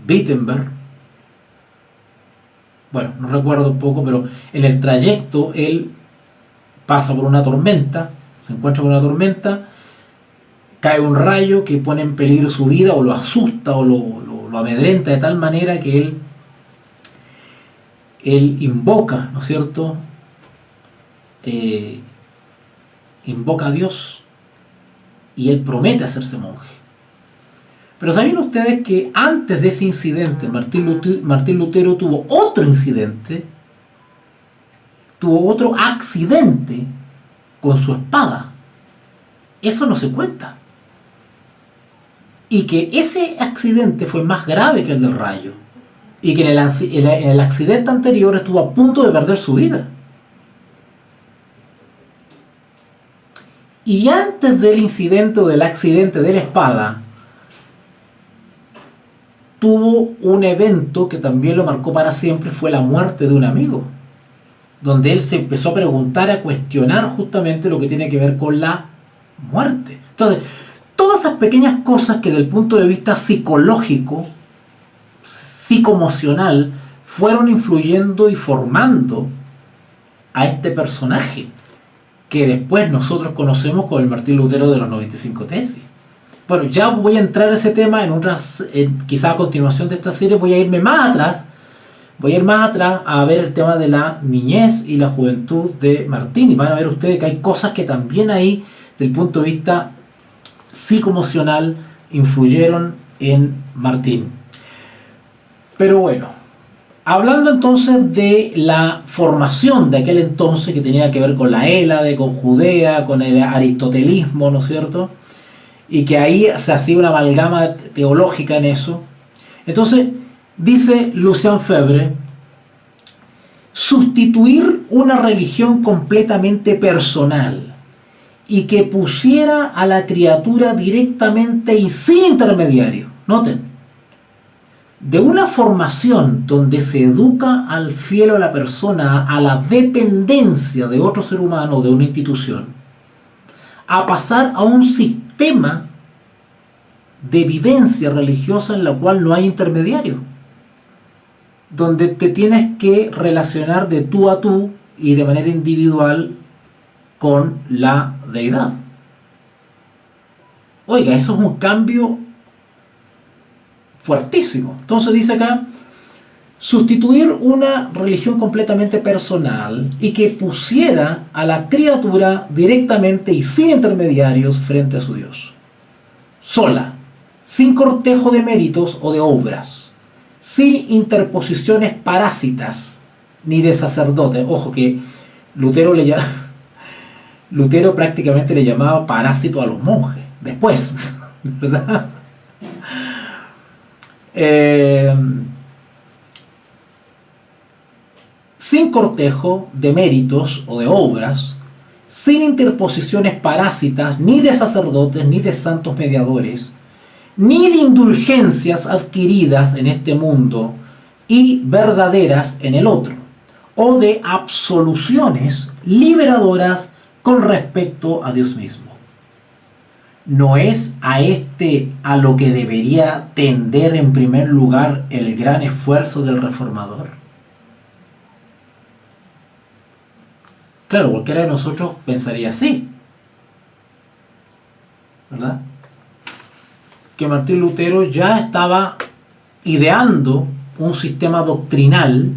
Wittenberg. Bueno, no recuerdo un poco, pero en el trayecto él pasa por una tormenta, se encuentra con una tormenta, cae un rayo que pone en peligro su vida o lo asusta o lo amedrenta de tal manera que él invoca, ¿no es cierto? Invoca a Dios y él promete hacerse monje. Pero ¿saben ustedes que antes de ese incidente Martín Lutero tuvo otro incidente, tuvo otro accidente con su espada? Eso no se cuenta. Y que ese accidente fue más grave que el del rayo. Y que en el accidente anterior estuvo a punto de perder su vida. Y antes del incidente o del accidente de la espada, tuvo un evento que también lo marcó para siempre, fue la muerte de un amigo, donde él se empezó a preguntar, a cuestionar justamente lo que tiene que ver con la muerte. Entonces, todas esas pequeñas cosas que desde el punto de vista psicológico, psicoemocional, fueron influyendo y formando a este personaje, que después nosotros conocemos como el Martín Lutero de los 95 tesis. Bueno, ya voy a entrar a ese tema quizá a continuación de esta serie. Voy a ir más atrás a ver el tema de la niñez y la juventud de Martín, y van a ver ustedes que hay cosas que también ahí, del punto de vista psicoemocional, influyeron en Martín. Pero bueno, hablando entonces de la formación de aquel entonces, que tenía que ver con la Hélade, con Judea, con el aristotelismo, ¿no es cierto?, y que ahí se hacía una amalgama teológica en eso. Entonces, dice Lucien Febvre, sustituir una religión completamente personal y que pusiera a la criatura directamente y sin intermediario. Noten, de una formación donde se educa al fiel o a la persona a la dependencia de otro ser humano o de una institución, a pasar a un sistema de vivencia religiosa en la cual no hay intermediario, donde te tienes que relacionar de tú a tú y de manera individual con la deidad. Oiga, eso es un cambio fuertísimo. Entonces dice acá, sustituir una religión completamente personal y que pusiera a la criatura directamente y sin intermediarios frente a su Dios. Sola, sin cortejo de méritos o de obras, sin interposiciones parásitas ni de sacerdotes. Ojo que Lutero prácticamente le llamaba parásito a los monjes, después, ¿verdad? Sin cortejo de méritos o de obras, sin interposiciones parásitas, ni de sacerdotes, ni de santos mediadores, ni de indulgencias adquiridas en este mundo y verdaderas en el otro, o de absoluciones liberadoras con respecto a Dios mismo. ¿No es a lo que debería tender en primer lugar el gran esfuerzo del reformador? Claro, cualquiera de nosotros pensaría así, ¿verdad? Que Martín Lutero ya estaba ideando un sistema doctrinal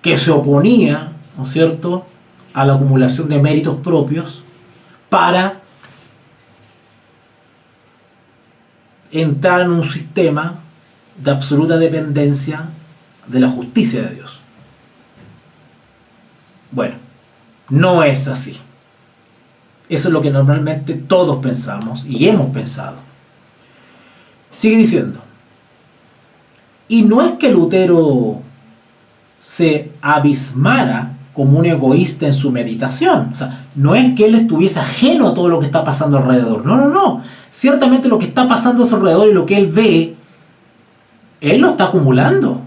que se oponía, ¿no es cierto?, a la acumulación de méritos propios para entrar en un sistema de absoluta dependencia de la justicia de Dios. Bueno, no es así. Eso es lo que normalmente todos pensamos y hemos pensado. Sigue diciendo, y no es que Lutero se abismara como un egoísta en su meditación. O sea, no es que él estuviese ajeno a todo lo que está pasando alrededor. No, no, no. Ciertamente lo que está pasando a su alrededor y lo que él ve, él lo está acumulando.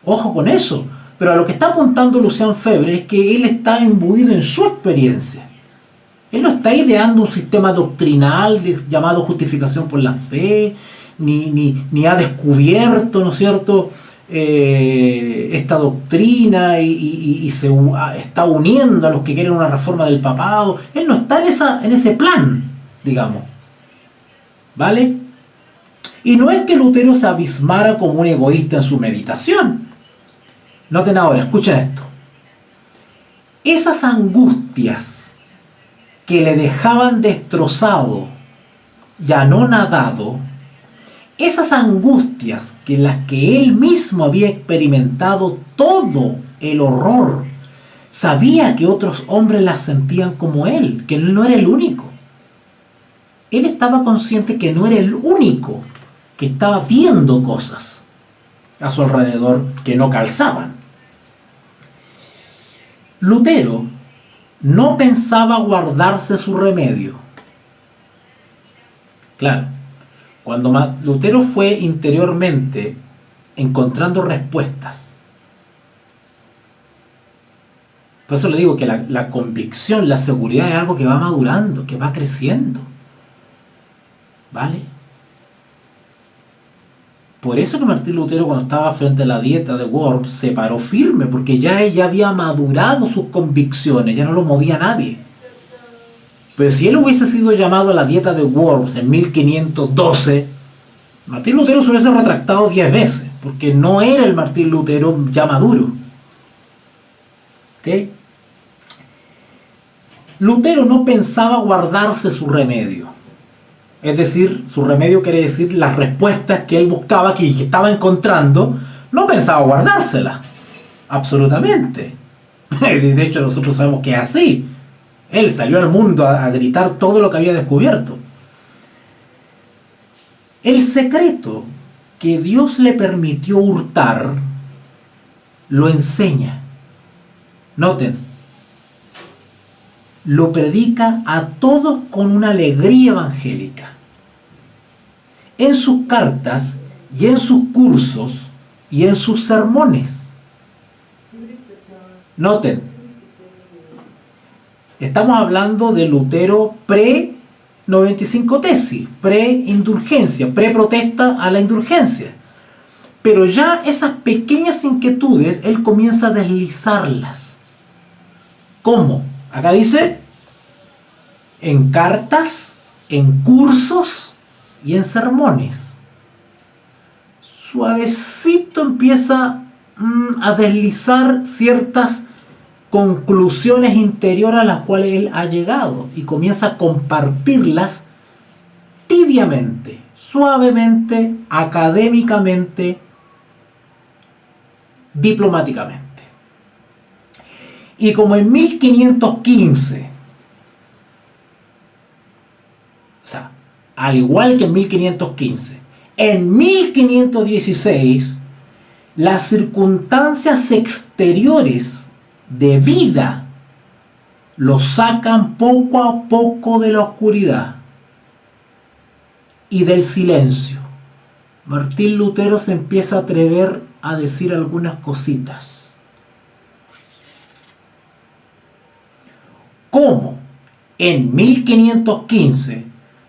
Ojo con eso. Pero a lo que está apuntando Lucian Febvre es que él está imbuido en su experiencia. Él no está ideando un sistema doctrinal llamado justificación por la fe, ni ha descubierto, ¿no es cierto?, esta doctrina y se está uniendo a los que quieren una reforma del papado. Él no está en ese plan, digamos. ¿Vale? Y no es que Lutero se abismara como un egoísta en su meditación. Noten ahora, escuchen esto. Esas angustias que le dejaban destrozado y anonadado, esas angustias que las que él mismo había experimentado todo el horror, sabía que otros hombres las sentían como él, que él no era el único. Él estaba consciente que no era el único que estaba viendo cosas a su alrededor que no calzaban. Lutero no pensaba guardarse su remedio. Claro, cuando Lutero fue interiormente encontrando respuestas. Por eso le digo que la convicción, la seguridad es algo que va madurando, que va creciendo. ¿Vale? Por eso que Martín Lutero, cuando estaba frente a la dieta de Worms, se paró firme, porque ya ella había madurado sus convicciones, ya no lo movía nadie. Pero si él hubiese sido llamado a la dieta de Worms en 1512, Martín Lutero se hubiese retractado 10 veces, porque no era el Martín Lutero ya maduro. ¿Ok? Lutero no pensaba guardarse su remedio. Es decir, su remedio quiere decir las respuestas que él buscaba, que estaba encontrando, no pensaba guardárselas. Absolutamente. De hecho, nosotros sabemos que es así. Él salió al mundo a gritar todo lo que había descubierto. El secreto que Dios le permitió hurtar, lo enseña. Noten, lo predica a todos con una alegría evangélica. En sus cartas y en sus cursos y en sus sermones. Noten, estamos hablando de Lutero pre-95 tesis, pre-indulgencia, pre-protesta a la indulgencia. Pero ya esas pequeñas inquietudes, él comienza a deslizarlas. ¿Cómo? Acá dice, en cartas, en cursos y en sermones. Suavecito empieza a deslizar ciertas conclusiones interiores a las cuales él ha llegado y comienza a compartirlas tibiamente, suavemente, académicamente, diplomáticamente. Y como en 1515, o sea, al igual que en 1515, en 1516, las circunstancias exteriores de vida lo sacan poco a poco de la oscuridad y del silencio. Martín Lutero se empieza a atrever a decir algunas cositas. Como en 1515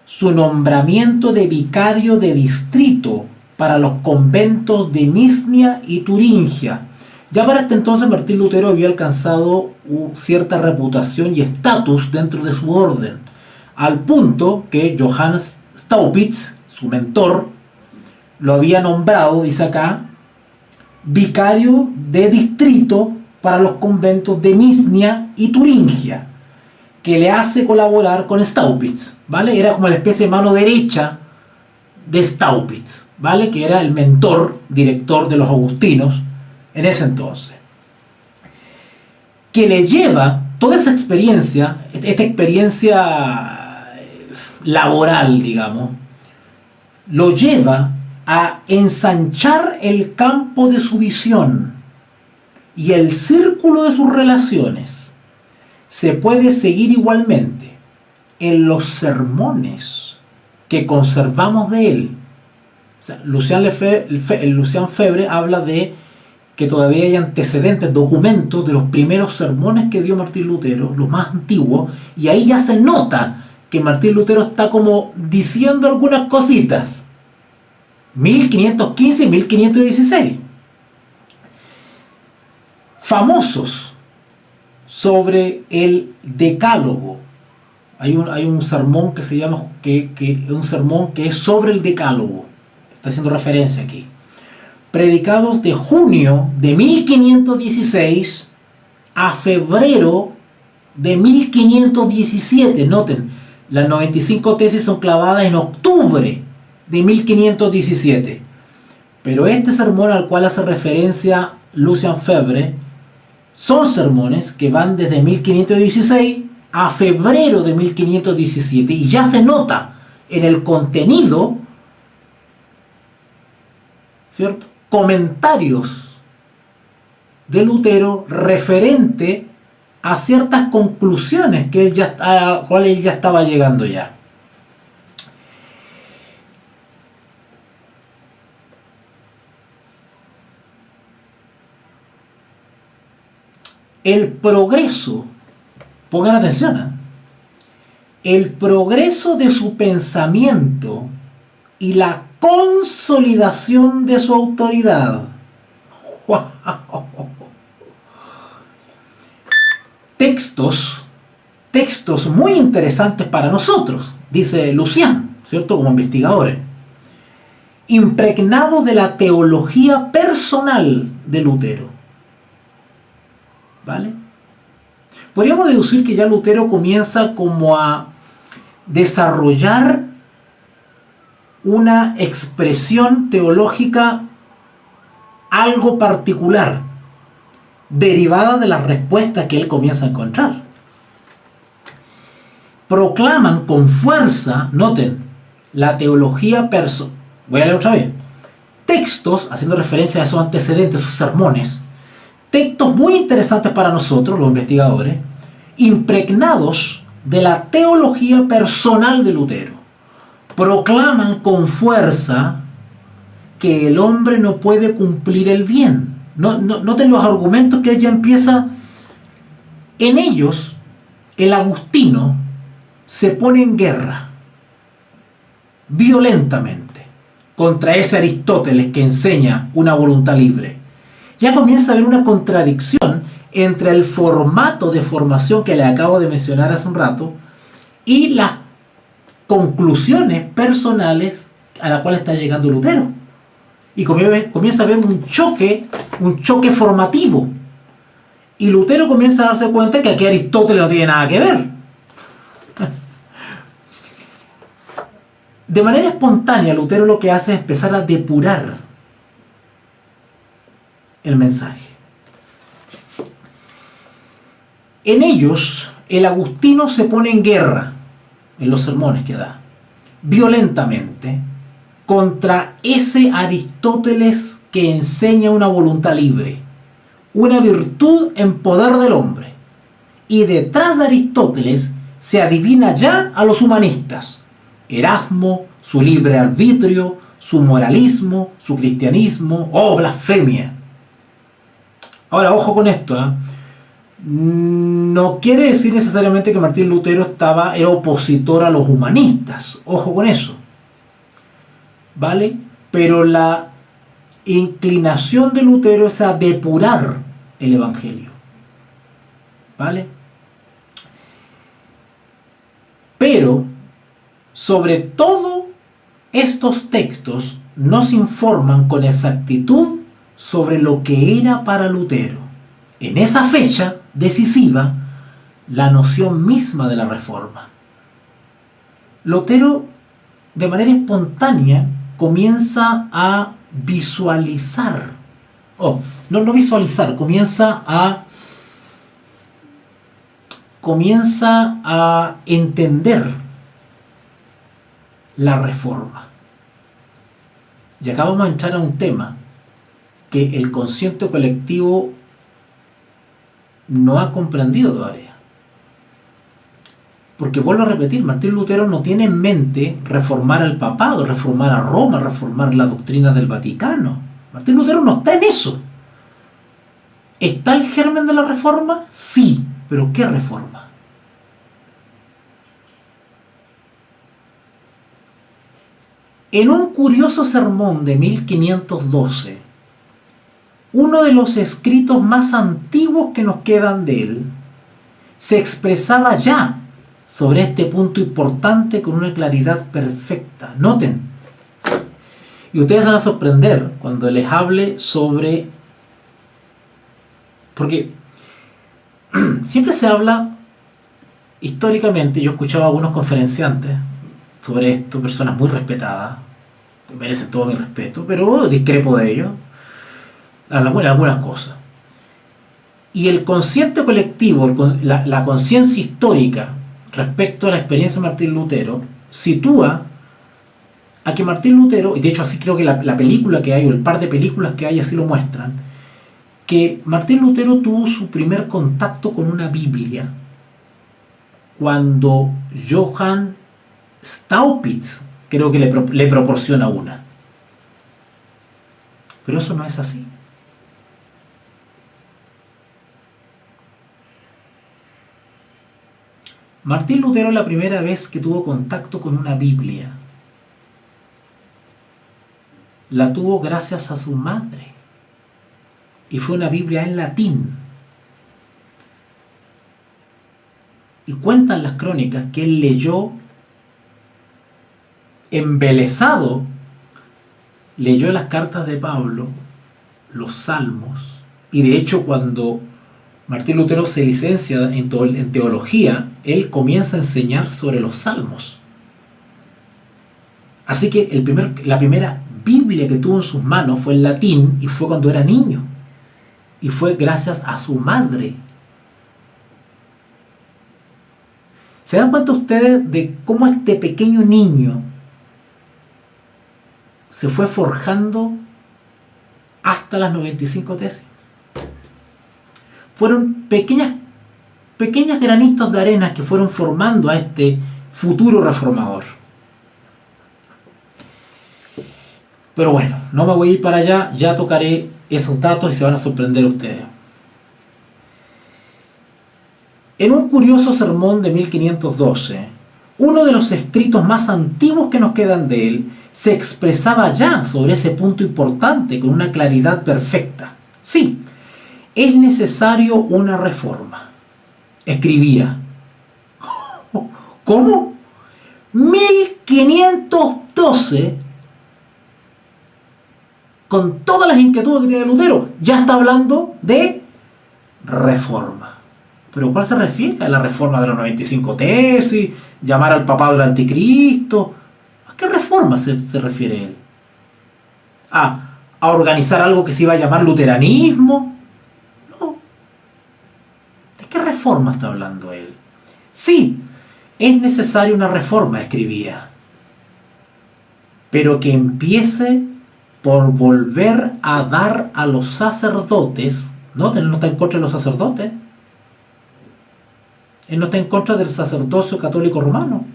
su nombramiento de vicario de distrito para los conventos de Misnia y Turingia. Ya para este entonces Martín Lutero había alcanzado cierta reputación y estatus dentro de su orden, al punto que Johannes Staupitz, su mentor, lo había nombrado, dice acá, vicario de distrito para los conventos de Misnia y Turingia, que le hace colaborar con Staupitz, ¿vale? Era como la especie de mano derecha de Staupitz, ¿vale? Que era el mentor, director de los agustinos en ese entonces, que le lleva toda esa experiencia, esta experiencia laboral, digamos, lo lleva a ensanchar el campo de su visión y el círculo de sus relaciones. Se puede seguir igualmente en los sermones que conservamos de él. O sea, Lucian Febvre habla de que todavía hay antecedentes, documentos de los primeros sermones que dio Martín Lutero, los más antiguos, y ahí ya se nota que Martín Lutero está como diciendo algunas cositas. 1515 y 1516. Famosos sobre el Decálogo. Hay un sermón que se llama, un sermón que es sobre el Decálogo. Está haciendo referencia aquí. Predicados de junio de 1516 a febrero de 1517. Noten, las 95 tesis son clavadas en octubre de 1517. Pero este sermón al cual hace referencia Lucian Febvre son sermones que van desde 1516 a febrero de 1517 y ya se nota en el contenido, ¿cierto?, comentarios de Lutero referente a ciertas conclusiones que a las cuales él ya estaba llegando ya. El progreso, pongan atención, el progreso de su pensamiento y la consolidación de su autoridad. ¡Wow! Textos muy interesantes para nosotros, dice Lucian, ¿cierto?, como investigadores, impregnados de la teología personal de Lutero. ¿Vale? Podríamos deducir que ya Lutero comienza como a desarrollar una expresión teológica algo particular, derivada de las respuestas que él comienza a encontrar. Proclaman con fuerza, noten, la teología personal. Voy a leer otra vez. Textos, haciendo referencia a esos antecedentes, sus sermones, textos muy interesantes para nosotros, los investigadores, impregnados de la teología personal de Lutero. Proclaman con fuerza que el hombre no puede cumplir el bien. Noten los argumentos que él ya empieza. En ellos, el agustino se pone en guerra violentamente contra ese Aristóteles que enseña una voluntad libre. Ya comienza a haber una contradicción entre el formato de formación que le acabo de mencionar hace un rato y las conclusiones personales a las cuales está llegando Lutero. Y comienza a haber un choque formativo. Y Lutero comienza a darse cuenta que aquí Aristóteles no tiene nada que ver. De manera espontánea, Lutero lo que hace es empezar a depurar el mensaje. En ellos, el agustino se pone en guerra, en los sermones que da, violentamente, contra ese Aristóteles que enseña una voluntad libre, una virtud en poder del hombre. Y detrás de Aristóteles se adivina ya a los humanistas: Erasmo, su libre arbitrio, su moralismo, su cristianismo, blasfemia. Ahora, ojo con esto, ¿eh? No quiere decir necesariamente que Martín Lutero era opositor a los humanistas. Ojo con eso. ¿Vale? Pero la inclinación de Lutero es a depurar el Evangelio. ¿Vale? Pero, sobre todo, estos textos nos informan con exactitud sobre lo que era para Lutero, en esa fecha decisiva, la noción misma de la Reforma. Lutero, de manera espontánea, comienza a visualizar, no visualizar, comienza a entender la reforma. Y acá vamos a entrar a un tema que el consciente colectivo no ha comprendido todavía. Porque vuelvo a repetir, Martín Lutero no tiene en mente reformar al papado, reformar a Roma, reformar la doctrina del Vaticano. Martín Lutero no está en eso. ¿Está el germen de la reforma? Sí, pero ¿qué reforma? En un curioso sermón de 1512, uno de los escritos más antiguos que nos quedan de él, se expresaba ya sobre este punto importante con una claridad perfecta. Noten, y ustedes van a sorprender cuando les hable sobre... Porque siempre se habla, históricamente, yo escuchaba a algunos conferenciantes sobre esto, personas muy respetadas, que merecen todo mi respeto, pero discrepo de ellos, algunas cosas. Y el consciente colectivo, la conciencia histórica respecto a la experiencia de Martín Lutero, sitúa a que Martín Lutero, y de hecho así creo que la película que hay, o el par de películas que hay así lo muestran, que Martín Lutero tuvo su primer contacto con una Biblia cuando Johann Staupitz creo que le proporciona una. Pero eso no es así. Martín Lutero, la primera vez que tuvo contacto con una Biblia, la tuvo gracias a su madre. Y fue una Biblia en latín. Y cuentan las crónicas que él leyó embelesado, leyó las cartas de Pablo, los salmos, y de hecho cuando Martín Lutero se licencia en teología, él comienza a enseñar sobre los salmos. Así que la primera Biblia que tuvo en sus manos fue en latín, y fue cuando era niño, y fue gracias a su madre. ¿Se dan cuenta ustedes de cómo este pequeño niño se fue forjando hasta las 95 tesis? Fueron pequeñas granitos de arena que fueron formando a este futuro reformador. Pero bueno, no me voy a ir para allá, ya tocaré esos datos y se van a sorprender ustedes. En un curioso sermón de 1512, uno de los escritos más antiguos que nos quedan de él se expresaba ya sobre ese punto importante con una claridad perfecta. Sí, es necesario una reforma. Escribía. ¿Cómo? 1512, con todas las inquietudes que tiene Lutero, ya está hablando de reforma. ¿Pero cuál se refiere? ¿A la reforma de las 95 tesis? ¿Llamar al papado del anticristo? ¿A qué reforma se refiere él? ¿A organizar algo que se iba a llamar luteranismo? No. ¿De qué reforma está hablando él? Sí, es necesaria una reforma, escribía, pero que empiece por volver a dar a los sacerdotes. No está en contra de los sacerdotes. Él no está en contra del sacerdocio católico romano.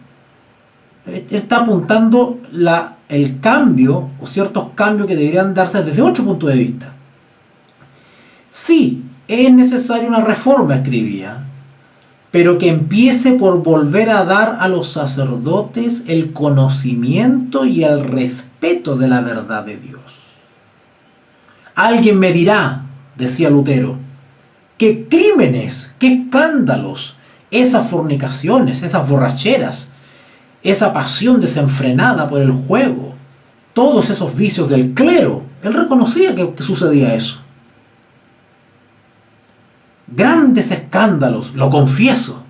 Él está apuntando el cambio, o ciertos cambios que deberían darse desde otro punto de vista. Sí, es necesaria una reforma, escribía, pero que empiece por volver a dar a los sacerdotes el conocimiento y el respeto de la verdad de Dios. Alguien me dirá, decía Lutero, qué crímenes, qué escándalos, esas fornicaciones, esas borracheras, esa pasión desenfrenada por el juego, todos esos vicios del clero. Él reconocía que sucedía eso. Grandes escándalos, lo confieso.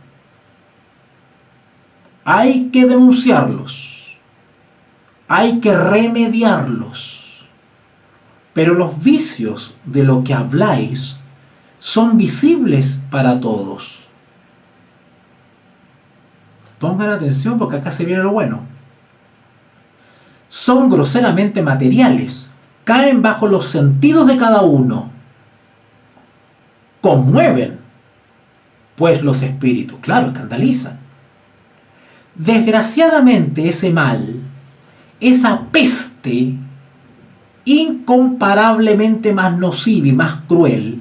Hay que denunciarlos. hay que remediarlos. Pero los vicios de lo que habláis son visibles para todos. Pongan atención porque acá se viene lo bueno. Son groseramente materiales, caen bajo los sentidos de cada uno, conmueven, pues los espíritus, claro, escandalizan. Desgraciadamente ese mal, esa peste incomparablemente más nociva y más cruel,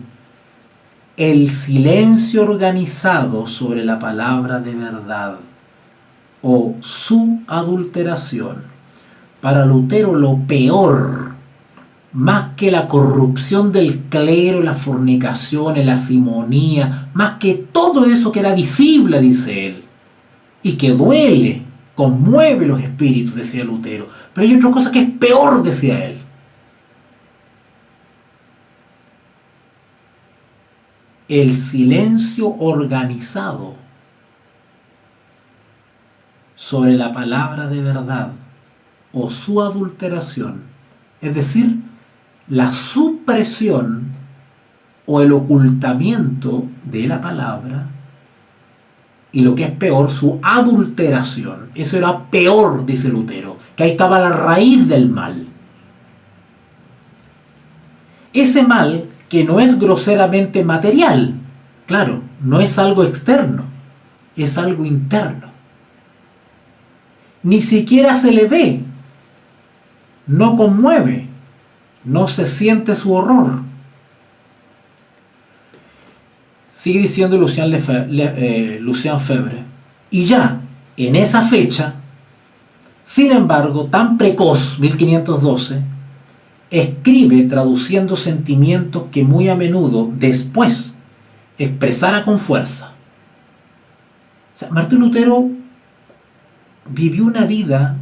el silencio organizado sobre la palabra de verdad o su adulteración. Para Lutero lo peor, más que la corrupción del clero, la fornicación, la simonía, más que todo eso que era visible, dice él, y que duele, conmueve los espíritus, decía Lutero. Pero hay otra cosa que es peor, decía él. El silencio organizado sobre la palabra de verdad o su adulteración, es decir, la supresión o el ocultamiento de la palabra, y lo que es peor, su adulteración. Eso era peor, dice Lutero, que ahí estaba la raíz del mal. Ese mal que no es groseramente material, claro, no es algo externo, es algo interno. Ni siquiera se le ve, no conmueve, no se siente su horror. Sigue diciendo Lucien Febvre. Y ya en esa fecha, sin embargo, tan precoz, 1512, escribe traduciendo sentimientos que muy a menudo después expresara con fuerza. O sea, Martín Lutero vivió una vida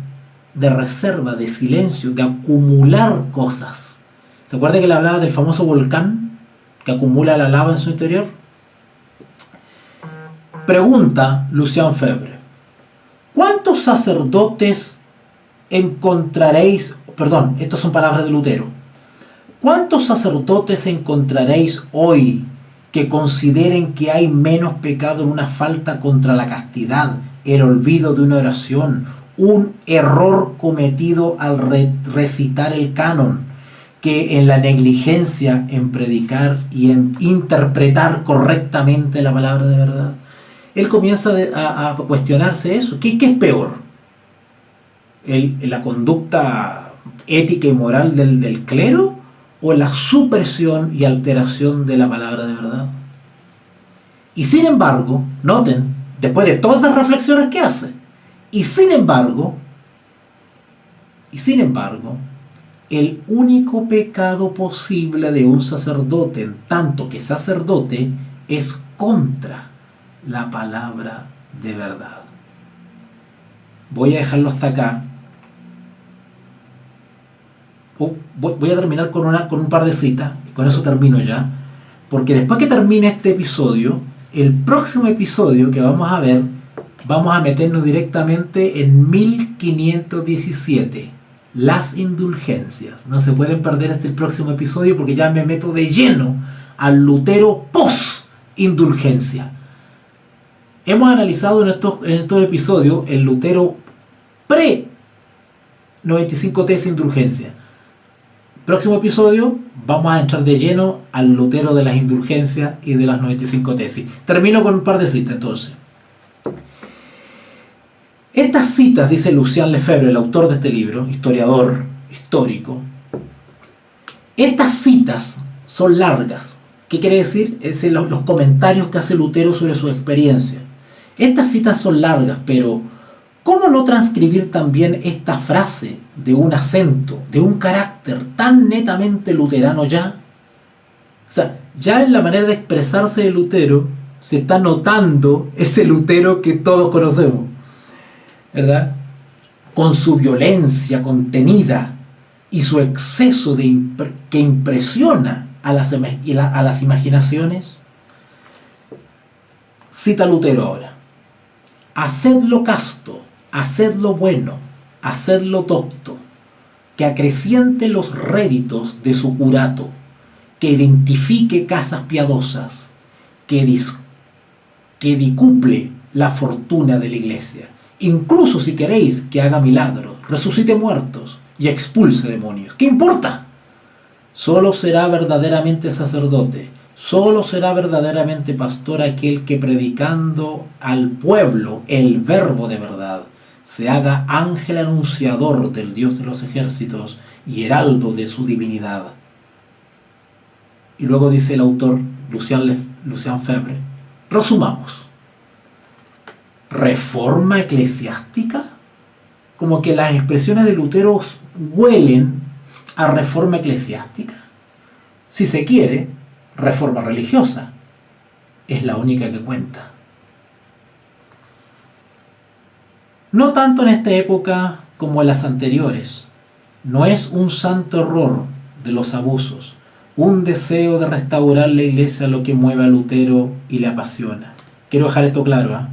de reserva, de silencio, de acumular cosas. ¿Se acuerda que le hablaba del famoso volcán que acumula la lava en su interior? Pregunta Lucien Febvre: ¿cuántos sacerdotes encontraréis? Perdón, estas son palabras de Lutero. ¿Cuántos sacerdotes encontraréis hoy que consideren que hay menos pecado en una falta contra la castidad, el olvido de una oración, un error cometido al recitar el canon, que en la negligencia en predicar y en interpretar correctamente la palabra de verdad? Él comienza a cuestionarse eso. ¿Qué es peor? ¿La conducta ética y moral del clero o la supresión y alteración de la palabra de verdad? Y sin embargo, noten, después de todas las reflexiones que hace, y sin embargo, el único pecado posible de un sacerdote, en tanto que sacerdote, es contra la palabra de verdad. Voy a dejarlo hasta acá. Voy a terminar con un par de citas, y con eso termino ya, porque después que termine este episodio, el próximo episodio que vamos a ver, vamos a meternos directamente en 1517, las indulgencias. No se pueden perder el próximo episodio porque ya me meto de lleno al Lutero post-indulgencia. Hemos analizado en estos episodios el Lutero pre-95 tesis indulgencia. Próximo episodio vamos a entrar de lleno al Lutero de las indulgencias y de las 95 tesis. Termino con un par de citas entonces. Estas citas, dice Lucien Lefebvre, el autor de este libro, historiador histórico, estas citas son largas. ¿Qué quiere decir? Es los comentarios que hace Lutero sobre su experiencia. Estas citas son largas, pero ¿cómo no transcribir también esta frase de un acento, de un carácter tan netamente luterano ya? O sea, ya en la manera de expresarse de Lutero se está notando ese Lutero que todos conocemos, ¿verdad? Con su violencia contenida y su exceso que impresiona a las imaginaciones. Cita Lutero ahora: hacedlo casto, hacedlo bueno, hacedlo docto, que acreciente los réditos de su curato, que identifique casas piadosas, que dicuple la fortuna de la iglesia, incluso si queréis que haga milagros, resucite muertos y expulse demonios. ¿Qué importa? Solo será verdaderamente sacerdote, solo será verdaderamente pastor aquel que, predicando al pueblo el verbo de verdad, se haga ángel anunciador del Dios de los ejércitos y heraldo de su divinidad. Y luego dice el autor Lucien Febvre, resumamos. ¿Reforma eclesiástica? Como que las expresiones de Lutero huelen a reforma eclesiástica. Si se quiere, reforma religiosa. Es la única que cuenta. No tanto en esta época como en las anteriores. No es un santo horror de los abusos, un deseo de restaurar la iglesia lo que mueve a Lutero y le apasiona. Quiero dejar esto claro, ¿eh?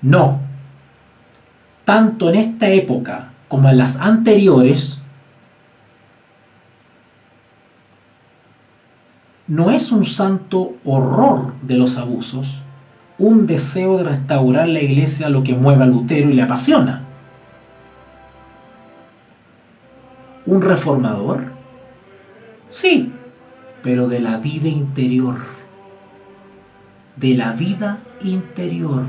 No. Tanto en esta época como en las anteriores, no es un santo horror de los abusos, un deseo de restaurar la iglesia lo que mueve a Lutero y le apasiona. ¿Un reformador? Sí, pero de la vida interior. De la vida interior.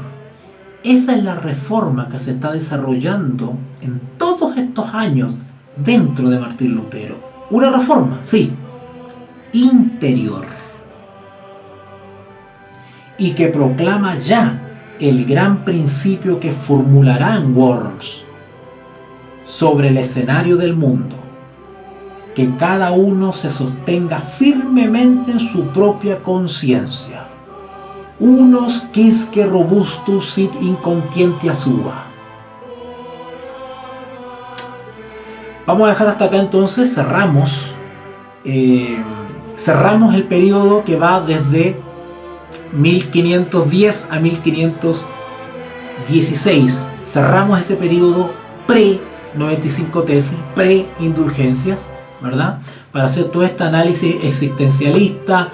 Esa es la reforma que se está desarrollando en todos estos años dentro de Martín Lutero. Una reforma, sí, interior. Y que proclama ya el gran principio que formularán Worms sobre el escenario del mundo. Que cada uno se sostenga firmemente en su propia conciencia. Unos quisque robustus sit incontientia sua. Vamos a dejar hasta acá entonces, cerramos el periodo que va desde 1510 a 1516. Cerramos ese periodo pre-95 tesis, pre-indulgencias, ¿verdad? Para hacer todo este análisis existencialista,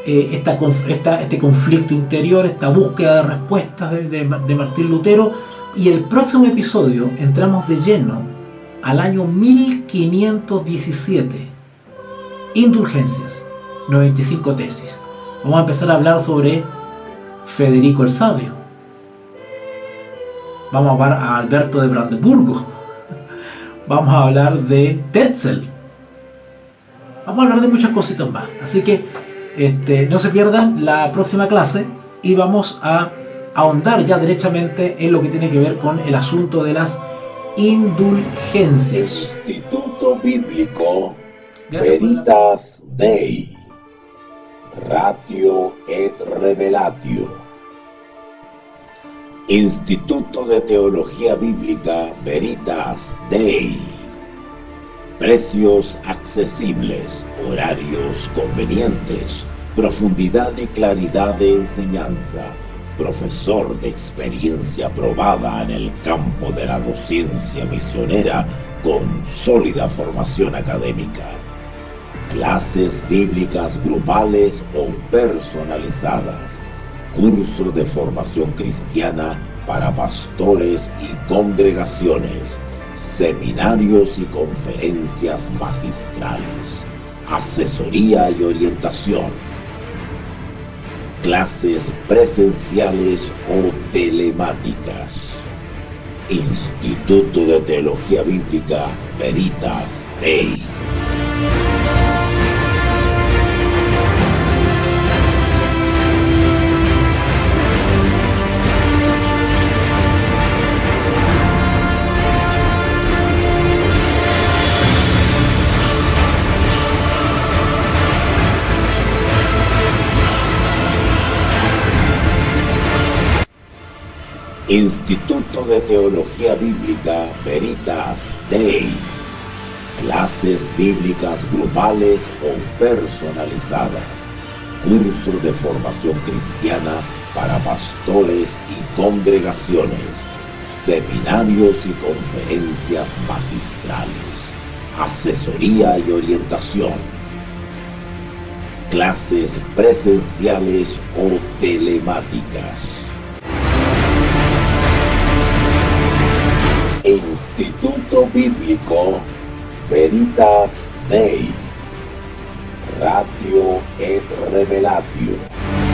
este conflicto interior, esta búsqueda de respuestas de Martín Lutero. Y el próximo episodio entramos de lleno al año 1517. Indulgencias, 95 tesis. Vamos a empezar a hablar sobre Federico el Sabio. Vamos a hablar a Alberto de Brandeburgo. Vamos a hablar de Tetzel. Vamos a hablar de muchas cositas más. Así que no se pierdan la próxima clase y vamos a ahondar ya derechamente en lo que tiene que ver con el asunto de las indulgencias.
Instituto Bíblico Veritas Dei, Ratio et Revelatio. Instituto de Teología Bíblica Veritas Dei. Precios accesibles, horarios convenientes, profundidad y claridad de enseñanza, profesor de experiencia probada en el campo de la docencia misionera con sólida formación académica. Clases bíblicas grupales o personalizadas. Curso de formación cristiana para pastores y congregaciones. Seminarios y conferencias magistrales. Asesoría y orientación. Clases presenciales o telemáticas. Instituto de Teología Bíblica Veritas Dei. Instituto de Teología Bíblica Veritas Dei. Clases bíblicas grupales o personalizadas. Curso de formación cristiana para pastores y congregaciones. Seminarios y conferencias magistrales. asesoría y orientación, clases presenciales o telemáticas. Instituto Bíblico Veritas Dei, Ratio et Revelatio.